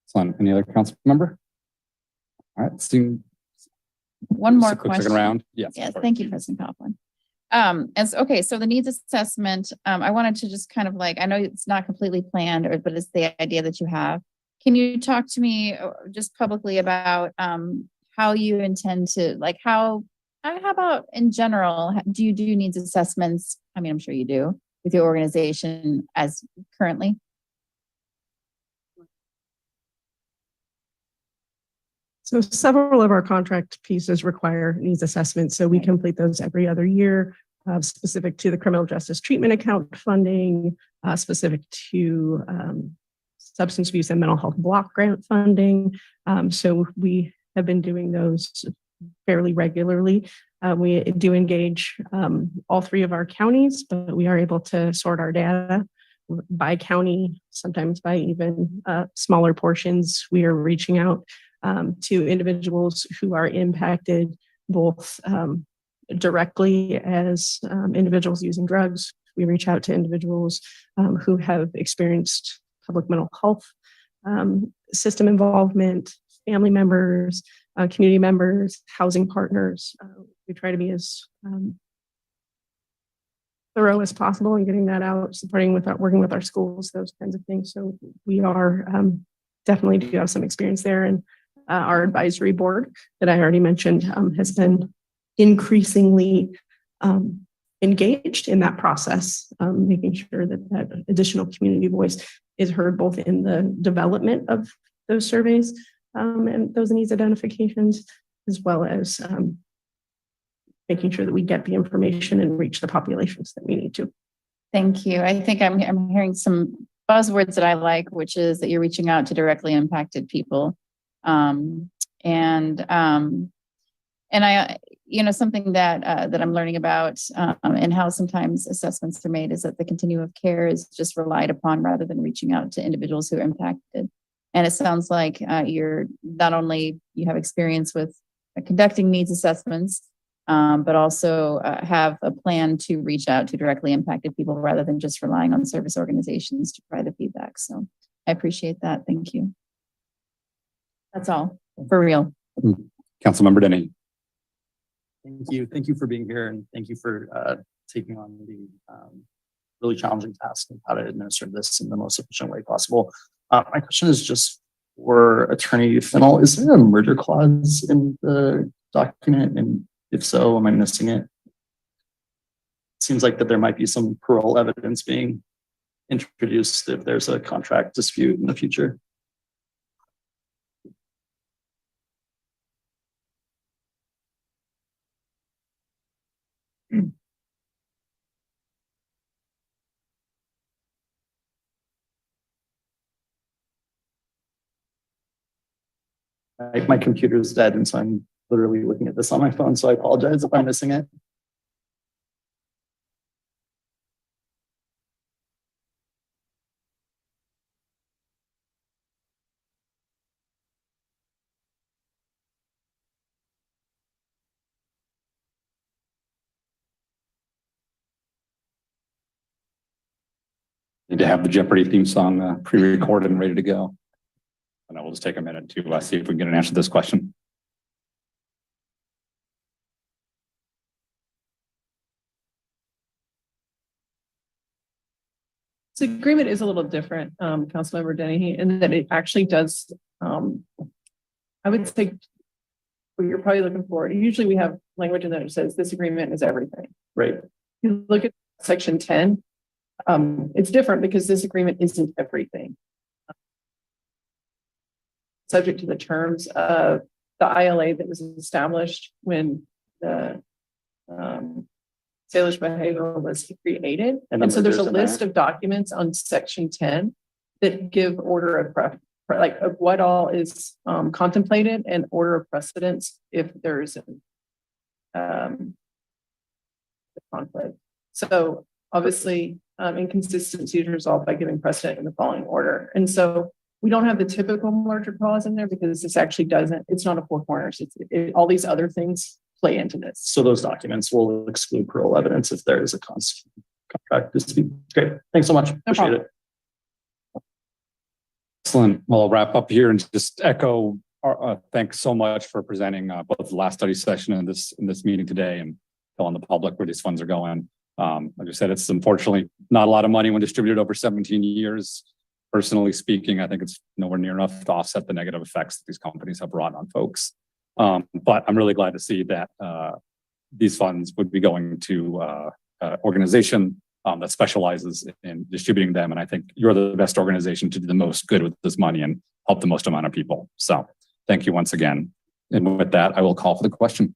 Excellent. Any other council member? All right, seeing. One more Quick second question. round. Yes. Yes, thank you, President Coughlin. Okay, so the needs assessment, I wanted to just kind of like, I know it's not completely planned, but it's the idea that you have. Can you talk to me just publicly about how you intend to, like, how about in general, do you do needs assessments? I mean, I'm sure you do with your organization as currently. So several of our contract pieces require needs assessments. So we complete those every other year, specific to the criminal justice treatment account funding, specific to substance abuse and mental health block grant funding. So we have been doing those fairly regularly. We do engage all three of our counties, but we are able to sort our data by county, sometimes by even smaller portions. We are reaching out to individuals who are impacted both directly as individuals using drugs. We reach out to individuals who have experienced public mental health system involvement, family members, community members, housing partners. We try to be as thorough as possible in getting that out, supporting with working with our schools, those kinds of things. So we are definitely do have some experience there. And our advisory board that I already mentioned has been increasingly engaged in that process, making sure that that additional community voice is heard both in the development of those surveys and those needs identifications, as well as making sure that we get the information and reach the populations that we need to. Thank you. I think I'm hearing some buzzwords that I like, which is that you're reaching out to directly impacted people. And I, something that I'm learning about and how sometimes assessments are made is that the continuum of care is just relied upon rather than reaching out to individuals who are impacted. And it sounds like you're not only you have experience with conducting needs assessments, but also have a plan to reach out to directly impacted people rather than just relying on service organizations to provide the feedback. So I appreciate that. Thank you. That's all for real. Councilmember Denny. Thank you. Thank you for being here, and thank you for taking on the really challenging task of how to administer this in the most efficient way possible. My question is just for Attorney Fennell, is there a merger clause in the document? And if so, am I missing it? It seems like that there might be some parole evidence being introduced if there's a contract dispute in the future. My computer is dead, and so I'm literally looking at this on my phone, so I apologize if I'm missing it. Need to have the Jeopardy theme song pre-recorded and ready to go. And I will just take a minute to see if we can get an answer to this question. This agreement is a little different, Councilmember Denny, in that it actually does, I would say what you're probably looking for. Usually we have language in there that says this agreement is everything. Right. You look at section 10, it's different because this agreement isn't everything. Subject to the terms of the ILA that was established when the Salish behavior was created. And so there's a list of documents on section 10 that give order of of what all is contemplated and order of precedence if there's a conflict. So obviously inconsistency is resolved by giving precedent in the following order. And so we don't have the typical merger clause in there because this actually doesn't, it's not a four corners. All these other things play into this. So those documents will exclude parole evidence if there is a contract this week. Great. Thanks so much. Appreciate it. Excellent. Well, I'll wrap up here and just echo thanks so much for presenting both the last study session and this meeting today and telling the public where these funds are going. Like I said, it's unfortunately not a lot of money when distributed over 17 years. Personally speaking, I think it's nowhere near enough to offset the negative effects that these companies have brought on folks. But I'm really glad to see that these funds would be going to organization that specializes in distributing them. And I think you're the best organization to do the most good with this money and help the most amount of people. So thank you once again. And with that, I will call for the question.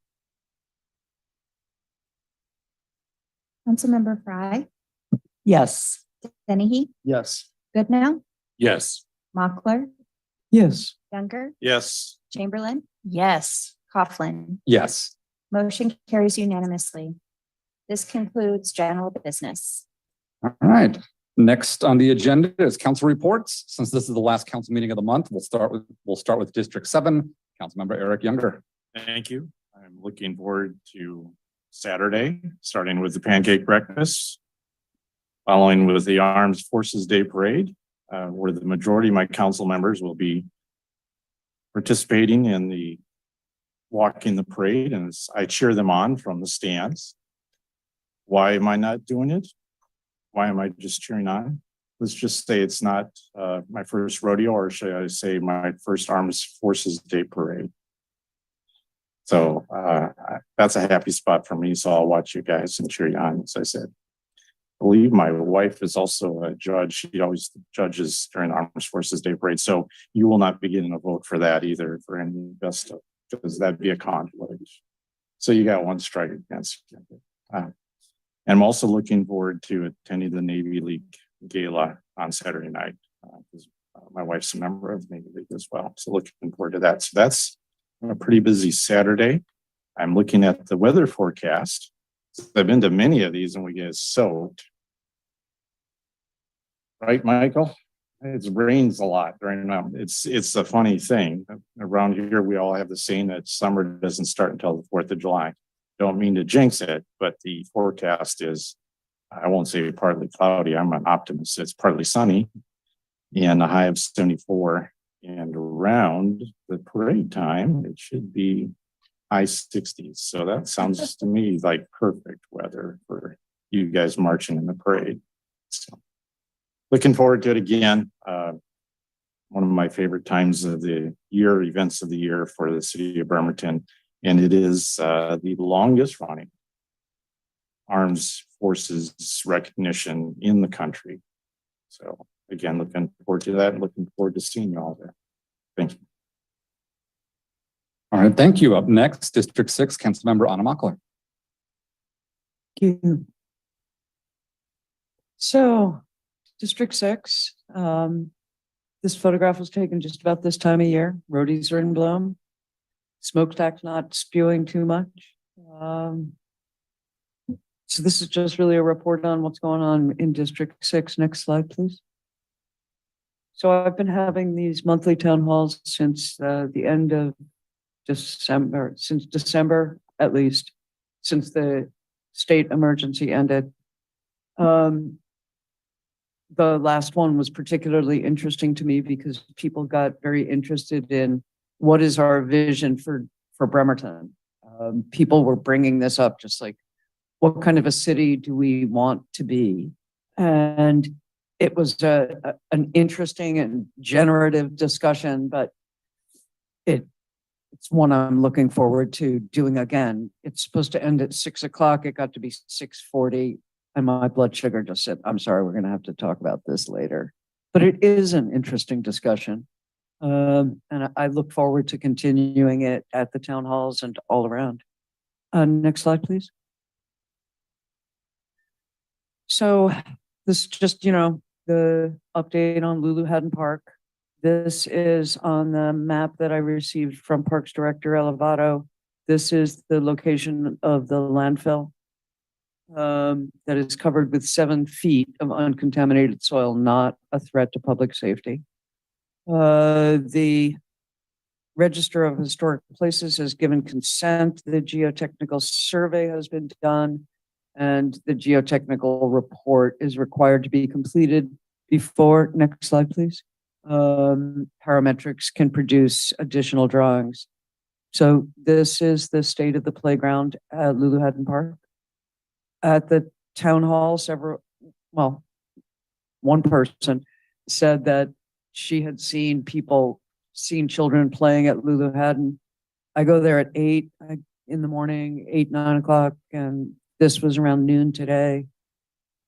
Councilmember Fry, Yes. Dennehy, Yes. Goodnow, Yes. Mochler, Yes. Younger, Yes. Chamberlain. Yes. Coughlin. Yes. Motion carries unanimously. This concludes general business. All right. Next on the agenda is council reports. Since this is the last council meeting of the month, we'll start with District 7. Councilmember Eric Younger. Thank you. I'm looking forward to Saturday, starting with the pancake breakfast, following with the Armed Forces Day Parade, where the majority of my council members will be participating in the walking the parade, and I cheer them on from the stands. Why am I not doing it? Why am I just cheering on? Let's just say it's not my first rodeo, or should I say my first Armed Forces Day Parade. So that's a happy spot for me. So I'll watch you guys and cheer you on, as I said. I believe my wife is also a judge. She always judges during the Armed Forces Day Parade. So you will not be getting a vote for that either, for any best of, because that'd be a conflict. So you got one strike against you. And I'm also looking forward to attending the Navy League Gala on Saturday night. My wife's a member of the Navy League as well. So looking forward to that. So that's a pretty busy Saturday. I'm looking at the weather forecast. I've been to many of these and we get soaked. Right, Michael? It rains a lot during it's a funny thing. Around here, we all have the saying that summer doesn't start until the 4th of July. Don't mean to jinx it, but the forecast is, I won't say partly cloudy. I'm an optimist. It's partly sunny and a high of 74. And around the parade time, it should be high 60s. So that sounds to me like perfect weather for you guys marching in the parade. So looking forward to it again. One of my favorite times of the year, events of the year for the city of Bremerton. And it is the longest running Armed Forces recognition in the country. So again, looking forward to that and looking forward to seeing you all there. Thank you. All right. Thank you. Up next, District 6, Councilmember Anna Mochler. Thank you. So, District 6, this photograph was taken just about this time of year. Roadies are in bloom. Smokestack's not spewing too much. So this is just really a report on what's going on in District 6. Next slide, please. So I've been having these monthly town halls since the end of December, since December, at least, since the state emergency ended. The last one was particularly interesting to me because people got very interested in what is our vision for Bremerton. People were bringing this up, just like, what kind of a city do we want to be? And it was an interesting and generative discussion, but it's one I'm looking forward to doing again. It's supposed to end at 6 o'clock. It got to be 6:40. And my blood sugar just said, I'm sorry, we're going to have to talk about this later. But it is an interesting discussion. And I look forward to continuing it at the town halls and all around. Next slide, please. So this is just, the update on Lulu Haddon Park. This is on the map that I received from Parks Director Elevato. This is the location of the landfill that is covered with 7 feet of uncontaminated soil, not a threat to public safety. The Register of Historic Places has given consent. The geotechnical survey has been done. And the geotechnical report is required to be completed before, next slide, please. Parametrics can produce additional drawings. So this is the state of the playground at Lulu Haddon Park. At the town hall, one person said that she had seen children playing at Lulu Haddon. I go there at 8 in the morning, 8, 9 o'clock, and this was around noon today.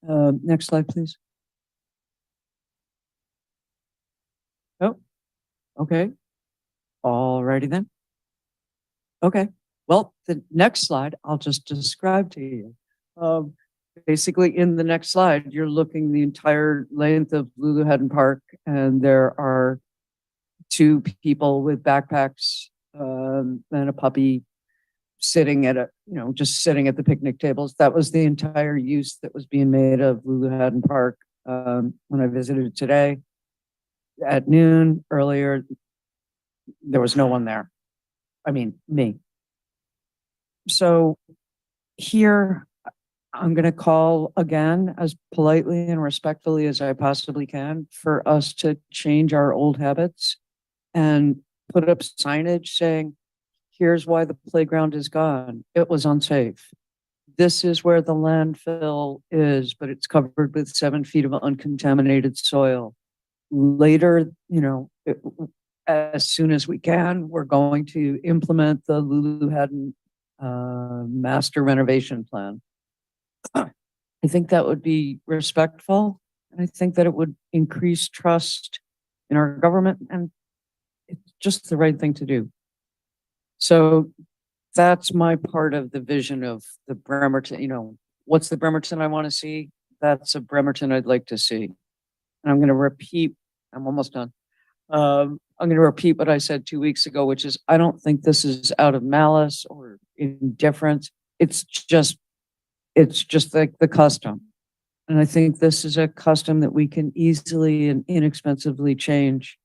Next slide, please. Oh, okay. All righty then. Okay, well, the next slide, I'll just describe to you. Basically, in the next slide, you're looking the entire length of Lulu Haddon Park, and there are 2 people with backpacks and a puppy sitting at just sitting at the picnic tables. That was the entire use that was being made of Lulu Haddon Park when I visited today. At noon earlier, there was no one there. I mean, me. So here, I'm going to call again, as politely and respectfully as I possibly can, for us to change our old habits and put up signage saying, here's why the playground is gone. It was unsafe. This is where the landfill is, but it's covered with 7 feet of uncontaminated soil. Later, as soon as we can, we're going to implement the Lulu Haddon master renovation plan. I think that would be respectful, and I think that it would increase trust in our government, and it's just the right thing to do. So that's my part of the vision of the Bremerton. What's the Bremerton I want to see? That's a Bremerton I'd like to see. And I'm going to repeat, I'm almost done. I'm going to repeat what I said 2 weeks ago, which is I don't think this is out of malice or indifference. It's just like the custom. And I think this is a custom that we can easily and inexpensively change.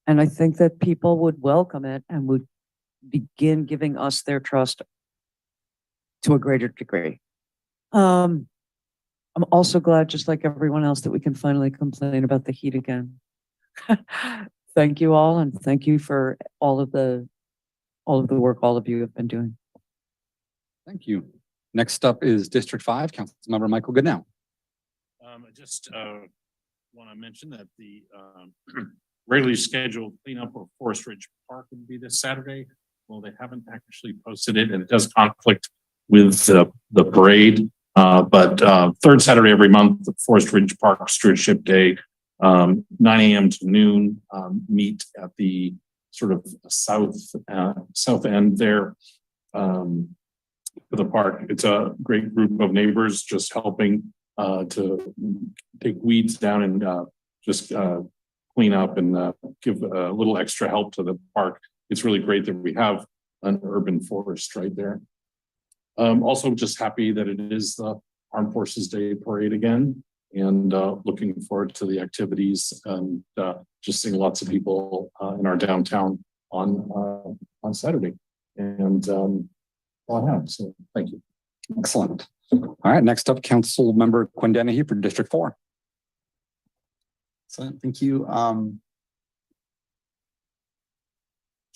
And I think that people would welcome it and would begin giving us their trust to a greater degree. I'm also glad, just like everyone else, that we can finally complain about the heat again. Thank you all, and thank you for all of the work all of you have been doing. Thank you. Next up is District 5, Councilmember Michael Goodnow. I just want to mention that the regularly scheduled cleanup of Forest Ridge Park would be this Saturday. Well, they haven't actually posted it, and it does conflict with the parade. But third Saturday every month, the Forest Ridge Park Stewardship Day, 9 a.m. to noon, meet at the sort of south end there for the park. It's a great group of neighbors just helping to take weeds down and just clean up and give a little extra help to the park. It's really great that we have an urban forest right there. Also just happy that it is the Armed Forces Day parade again, and looking forward to the activities and just seeing lots of people in our downtown on Saturday. And all I have, so thank you. Excellent. All right, next up, Councilmember Quinn Dennehy for District 4. So thank you.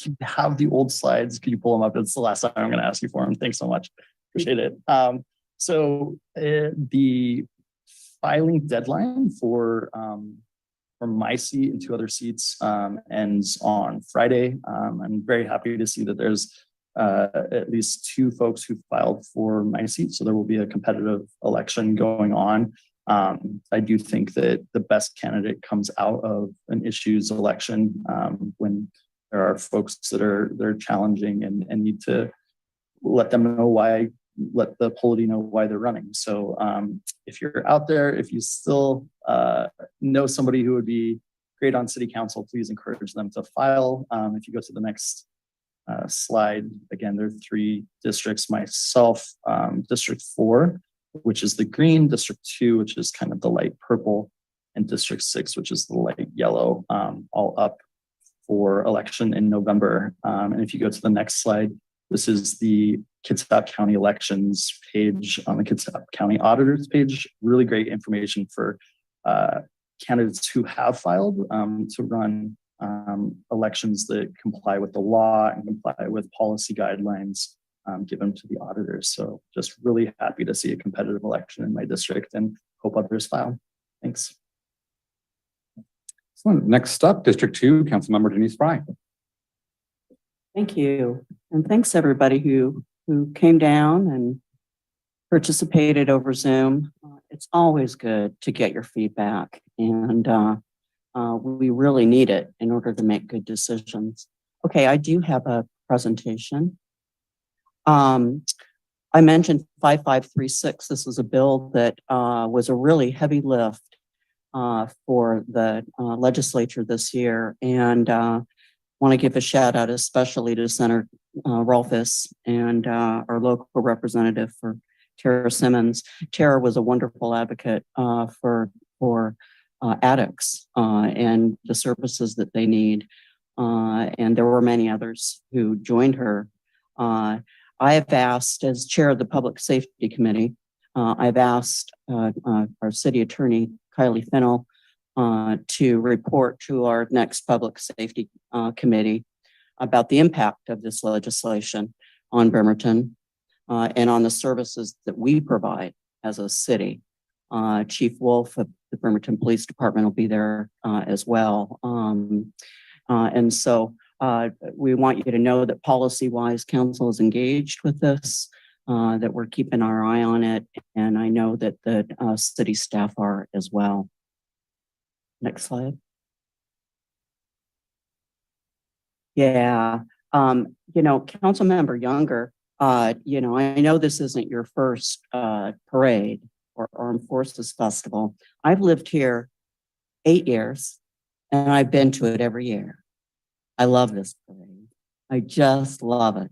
You have the old slides. Could you pull them up? It's the last time I'm going to ask you for them. Thanks so much. Appreciate it. The filing deadline for my seat and 2 other seats ends on Friday. I'm very happy to see that there's at least 2 folks who filed for my seat. So there will be a competitive election going on. I do think that the best candidate comes out of an issues election when there are folks that are challenging and need to let them know why, let the polity know why they're running. So if you're out there, if you still know somebody who would be great on city council, please encourage them to file. If you go to the next slide, again, there are 3 districts, myself, District 4, which is the green, District 2, which is kind of the light purple, and District 6, which is the light yellow, all up for election in November. And if you go to the next slide, This is the Kitsap County elections page on the Kitsap County Auditors page. Really great information for candidates who have filed to run elections that comply with the law and comply with policy guidelines given to the auditors. So just really happy to see a competitive election in my district and hope others file. Thanks. Excellent. Next up, District 2, Councilmember Denise Fry. Thank you. And thanks everybody who came down and participated over Zoom. It's always good to get your feedback, and we really need it in order to make good decisions. Okay, I do have a presentation. I mentioned 5536. This was a bill that was a really heavy lift for the legislature this year, and want to give a shout out especially to Senator Rolfus and our local representative for Tara Simmons. Tara was a wonderful advocate for addicts and the services that they need. And there were many others who joined her. I have asked, as chair of the Public Safety Committee, I've asked our city attorney, Kylie Fennell, to report to our next Public Safety Committee about the impact of this legislation on Bremerton and on the services that we provide as a city. Chief Wolf of the Bremerton Police Department will be there as well. And so we want you to know that policy-wise, council is engaged with this, that we're keeping our eye on it, and I know that the city staff are as well. Next slide. Yeah, Councilmember Younger, I know this isn't your first parade or Armed Forces Festival. I've lived here 8 years, and I've been to it every year. I love this parade. I just love it.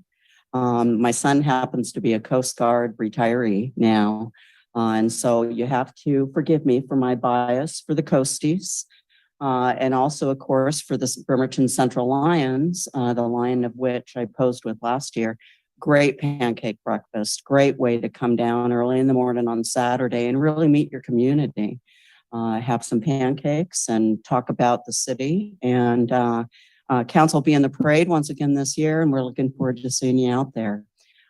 My son happens to be a Coast Guard retiree now, and so you have to forgive me for my bias for the Coasties, and also, of course, for the Bremerton Central Lions, the lion of which I posed with last year. Great pancake breakfast, great way to come down early in the morning on Saturday and really meet your community. Have some pancakes and talk about the city, and council will be in the parade once again this year, and we're looking forward to seeing you out there.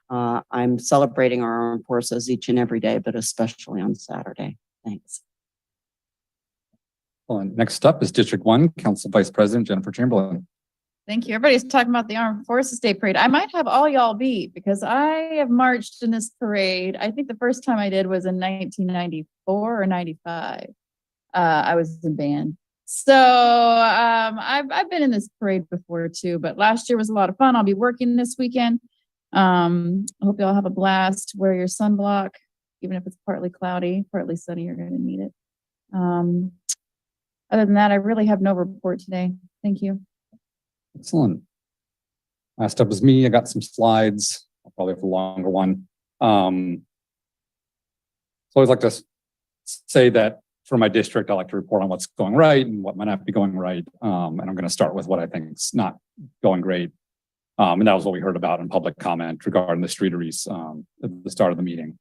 I'm celebrating our armed forces each and every day, but especially on Saturday. Thanks. Well, next up is District 1, Council Vice President Jennifer Chamberlain. Thank you. Everybody's talking about the Armed Forces Day Parade. I might have all y'all beat because I have marched in this parade. I think the first time I did was in 1994 or 95. I was in band. So I've been in this parade before too, but last year was a lot of fun. I'll be working this weekend. I hope y'all have a blast. Wear your sunblock, even if it's partly cloudy, partly sunny, you're going to need it. Other than that, I really have no report today. Thank you. Excellent. Last up is me. I got some slides. I'll probably have a longer one. So I always like to say that for my district, I like to report on what's going right and what might not be going right. And I'm going to start with what I think is not going great. And that was what we heard about in public comment regarding the streeteries at the start of the meeting.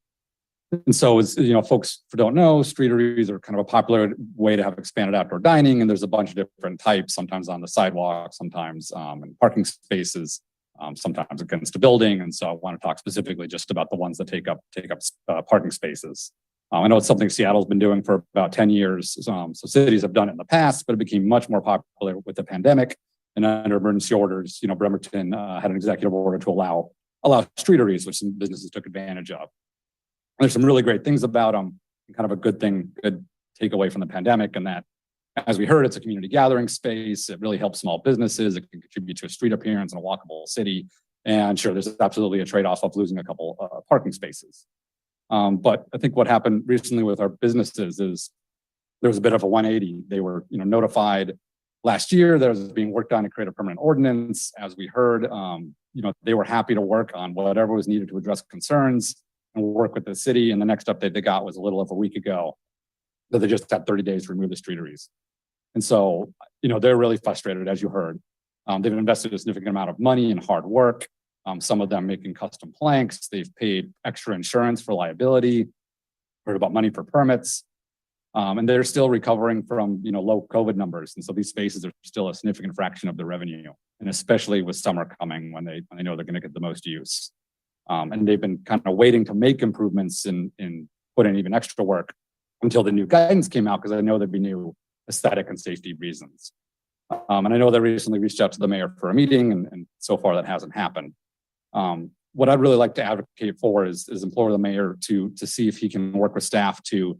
And so, as folks who don't know, streeteries are kind of a popular way to have expanded outdoor dining, and there's a bunch of different types. Sometimes on the sidewalk, sometimes in parking spaces, sometimes against a building. And so, I want to talk specifically just about the ones that take up parking spaces. I know it's something Seattle's been doing for about 10 years. So cities have done it in the past, but it became much more popular with the pandemic. And under emergency orders, Bremerton had an executive order to allow streeteries, which some businesses took advantage of. There's some really great things about them, kind of a good takeaway from the pandemic, and that, as we heard, it's a community gathering space. It really helps small businesses. It can contribute to a street appearance and a walkable city. And sure, there's absolutely a trade-off of losing a couple parking spaces. But I think what happened recently with our businesses is there was a bit of a 180. They were, notified last year that it was being worked on to create a permanent ordinance. As we heard, they were happy to work on whatever was needed to address concerns and work with the city. And the next update they got was a little over a week ago that they just had 30 days to remove the streeteries. And so, they're really frustrated, as you heard. They've invested a significant amount of money and hard work. Some of them making custom planks. They've paid extra insurance for liability, heard about money for permits. And they're still recovering from, low COVID numbers. And so these spaces are still a significant fraction of the revenue, and especially with summer coming when they know they're going to get the most use. And they've been kind of waiting to make improvements and put in even extra work until the new guidance came out, because I know there'd be new aesthetic and safety reasons. And I know they recently reached out to the mayor for a meeting, and so far that hasn't happened. What I'd really like to advocate for is implore the mayor to see if he can work with staff to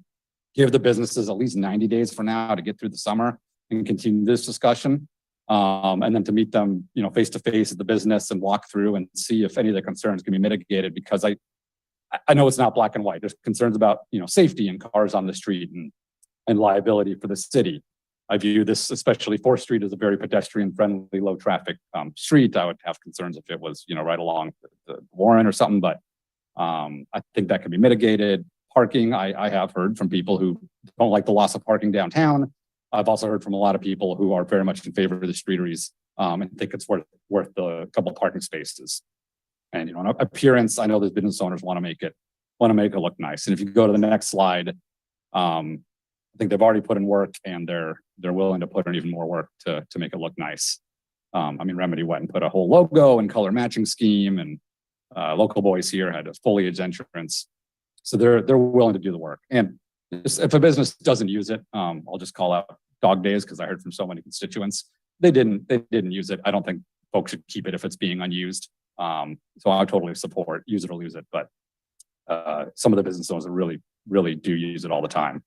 give the businesses at least 90 days for now to get through the summer and continue this discussion. And then to meet them, face to face at the business and walk through and see if any of the concerns can be mitigated, because I know it's not black and white. There's concerns about, safety and cars on the street and liability for the city. I view this, especially 4th Street, as a very pedestrian friendly, low traffic street. I would have concerns if it was, right along the Warren or something, but I think that can be mitigated. Parking, I have heard from people who don't like the loss of parking downtown. I've also heard from a lot of people who are very much in favor of the streeteries and think it's worth the couple of parking spaces. And appearance, I know the business owners want to make it look nice. And if you go to the next slide, I think they've already put in work, and they're willing to put in even more work to make it look nice. Remedy went and put a whole logo and color matching scheme, and Local Boys here had a foliage entrance. So they're willing to do the work. And if a business doesn't use it, I'll just call out Dog Days, because I heard from so many constituents they didn't use it. I don't think folks should keep it if it's being unused. So I totally support use it or lose it. But some of the business owners really do use it all the time.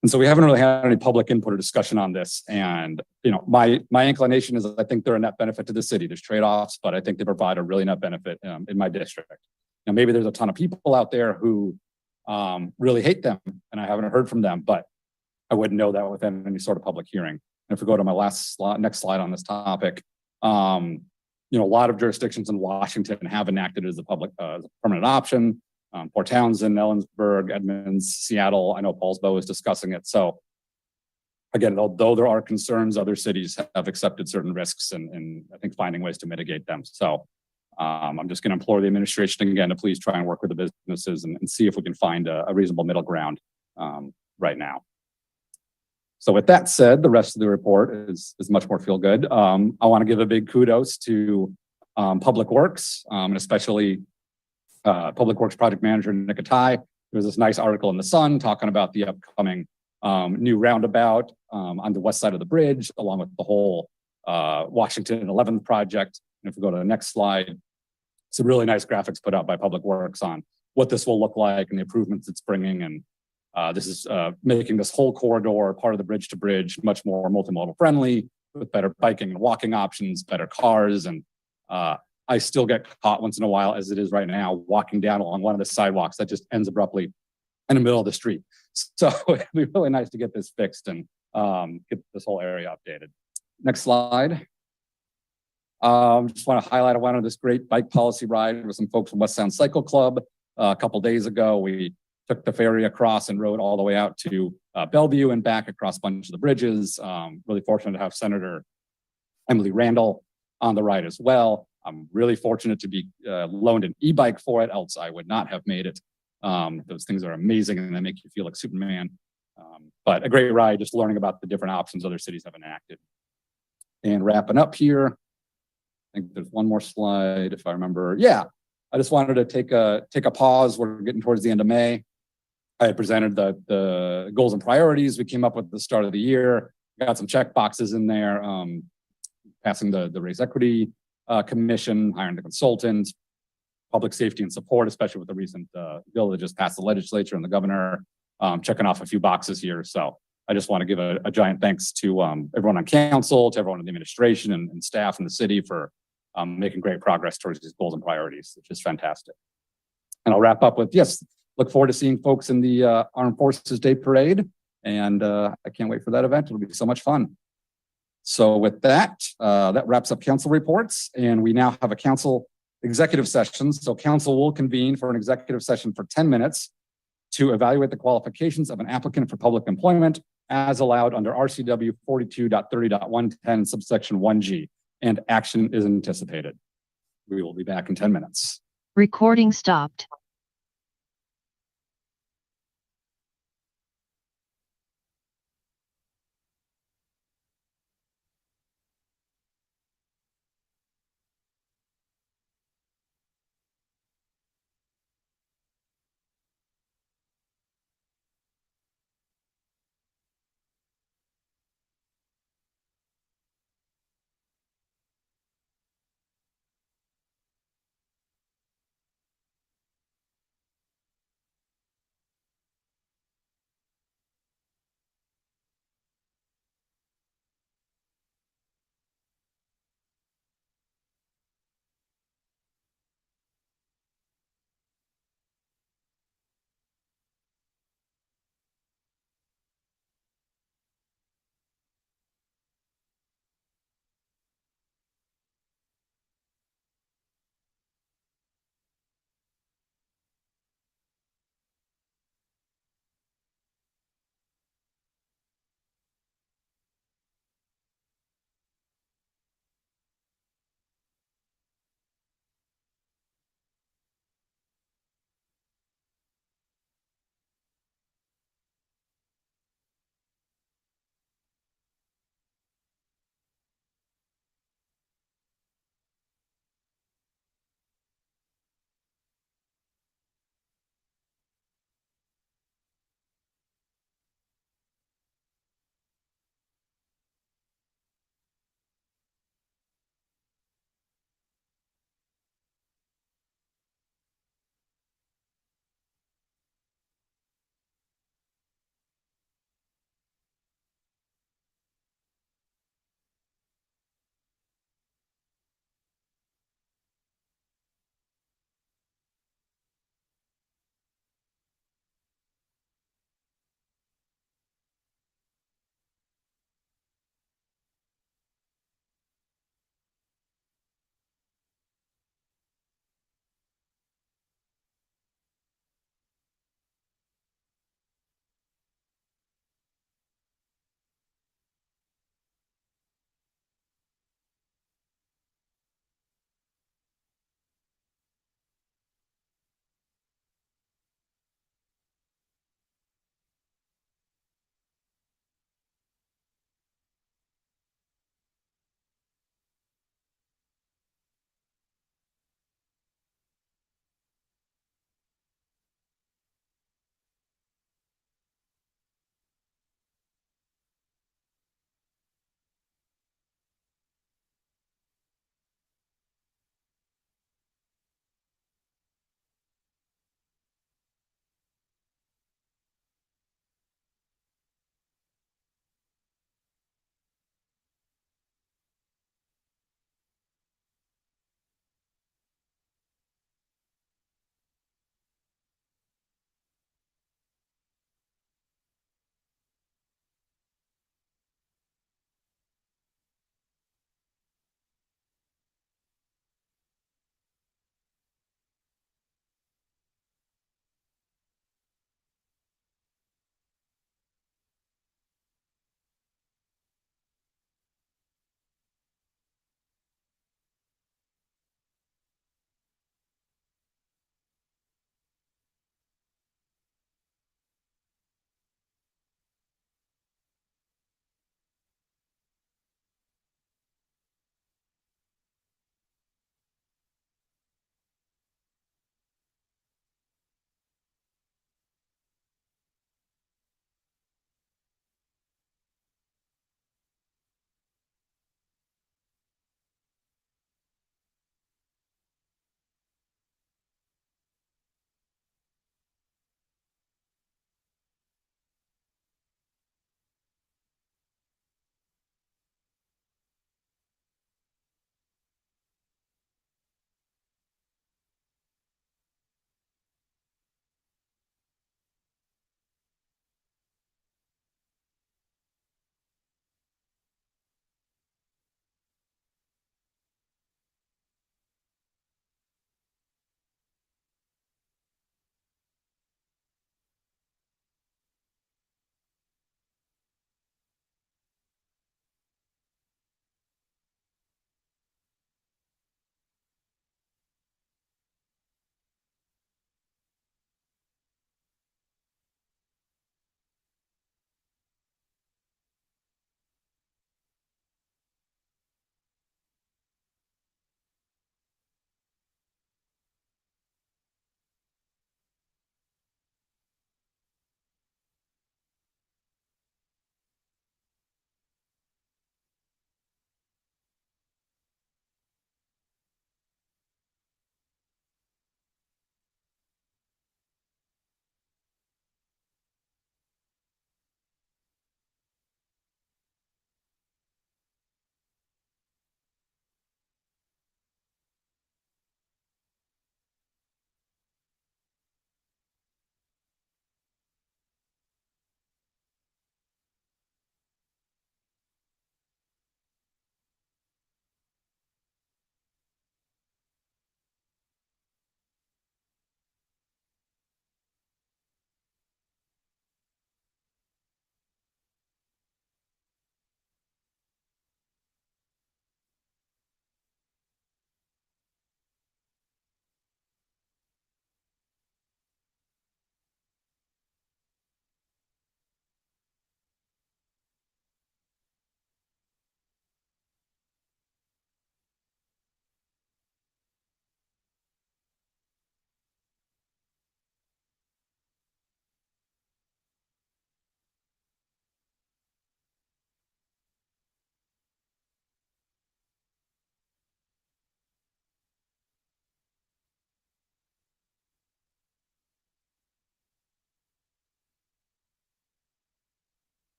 And so we haven't really had any public input or discussion on this. And my inclination is I think they're a net benefit to the city. There's trade-offs, but I think they provide a really net benefit in my district. Now, maybe there's a ton of people out there who really hate them, and I haven't heard from them, but I wouldn't know that within any sort of public hearing. And if we go to my next slide on this topic, a lot of jurisdictions in Washington have enacted it as a public permanent option. Port Townsend, Ellensburg, Edmonds, Seattle. I know Paulsbo is discussing it. So again, although there are concerns, other cities have accepted certain risks and I think finding ways to mitigate them. So I'm just going to implore the administration again to please try and work with the businesses and see if we can find a reasonable middle ground right now. So with that said, the rest of the report is much more feel good. I want to give a big kudos to Public Works, and especially Public Works Project Manager Nick Atai. There was this nice article in the Sun talking about the upcoming new roundabout on the west side of the bridge, along with the whole Washington 11th project. And if we go to the next slide, some really nice graphics put out by Public Works on what this will look like and the improvements it's bringing. And this is making this whole corridor, part of the bridge to bridge, much more multimodal friendly, with better biking and walking options, better cars. And I still get caught once in a while, as it is right now, walking down along one of the sidewalks that just ends abruptly in the middle of the street. So it'd be really nice to get this fixed and get this whole area updated. Next slide. Just want to highlight, I went on this great bike policy ride with some folks from West Sound Cycle Club a couple days ago. We took the ferry across and rode all the way out to Bellevue and back across a bunch of the bridges. Really fortunate to have Senator Emily Randall on the ride as well. I'm really fortunate to be loaned an e-bike for it, else I would not have made it. Those things are amazing and they make you feel like Superman. But a great ride, just learning about the different options other cities have enacted. And wrapping up here, I think there's one more slide if I remember. Yeah, I just wanted to take a pause. We're getting towards the end of May. I had presented the goals and priorities we came up with at the start of the year. Got some check boxes in there, passing the Race Equity Commission, hiring a consultant, public safety and support, especially with the recent bill that just passed the legislature and the governor, checking off a few boxes here. So I just want to give a giant thanks to everyone on council, to everyone in the administration and staff in the city for making great progress towards these goals and priorities, which is fantastic. And I'll wrap up with, yes, look forward to seeing folks in the Armed Forces Day Parade. And I can't wait for that event. It'll be so much fun. So with that, that wraps up council reports. And we now have a council executive session. So council will convene for an executive session for 10 minutes to evaluate the qualifications of an applicant for public employment as allowed under RCW 42.30.110 subsection 1G, and action is anticipated. We will be back in 10 minutes. Recording stopped.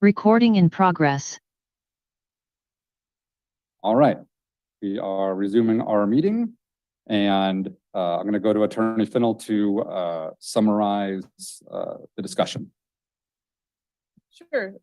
Recording in progress. All right, we are resuming our meeting, and I'm going to go to Attorney Finnell to summarize the discussion. Sure.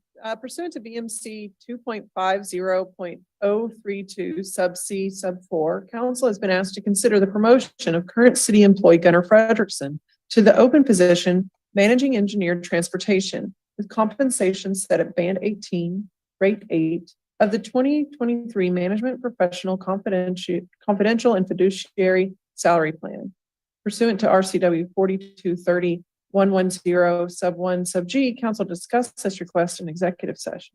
Pursuant to BMC 2.50.032 sub C sub 4, council has been asked to consider the promotion of current city employee Gunnar Frederickson to the open position managing engineer transportation with compensation set at band 18, rate 8 of the 2023 management professional confidential and fiduciary salary plan. Pursuant to RCW 4230.110 sub 1 sub G, council discussed this request in executive session.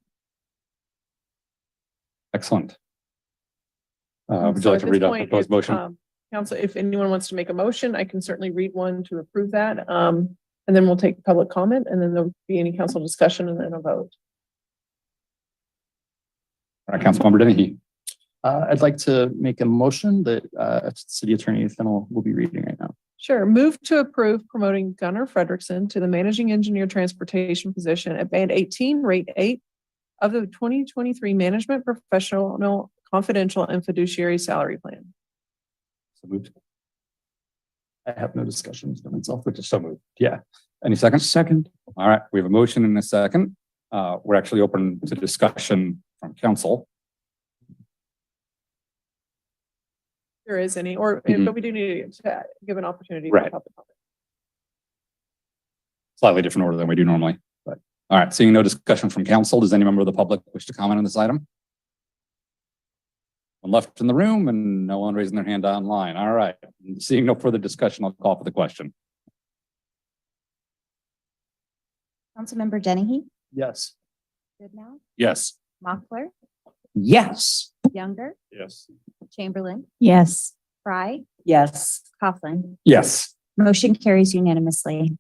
Excellent. Would So you like at to this read out the point, proposed motion? Council, if anyone wants to make a motion, I can certainly read one to approve that. And then we'll take public comment, and then there'll be any council discussion and then a vote. All right, Councilmember Dennehy. I'd like to make a motion that City Attorney Finnell will be reading right now. Sure. Move to approve promoting Gunnar Frederickson to the managing engineer transportation position at band 18, rate 8 of the 2023 management professional confidential and fiduciary salary plan. So moved. I have no discussions for myself, but just So moved. Yeah. Any seconds? second. All right, we have a motion and a second. We're actually open to discussion from council. There is any, or, Mhm. but we do need to give an opportunity. Right. For public comment. Slightly different order than we do normally, but all right, seeing no discussion from council, does any member of the public wish to comment on this item? One left in the room and no one raising their hand online. All right, seeing no further discussion, I'll call for the question. Councilmember Dennehy, Yes. Goodnow, Yes. Mochler, Yes. Younger, Yes. Chamberlain, Yes. Fry, Yes. Coughlin. Yes. Motion carries unanimously.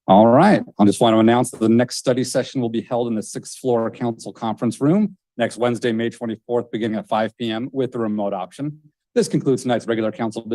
All right, I just want to announce that the next study session will be held in the 6th floor council conference room next Wednesday, May 24th, beginning at 5 p.m. with the remote option. This concludes tonight's regular council business.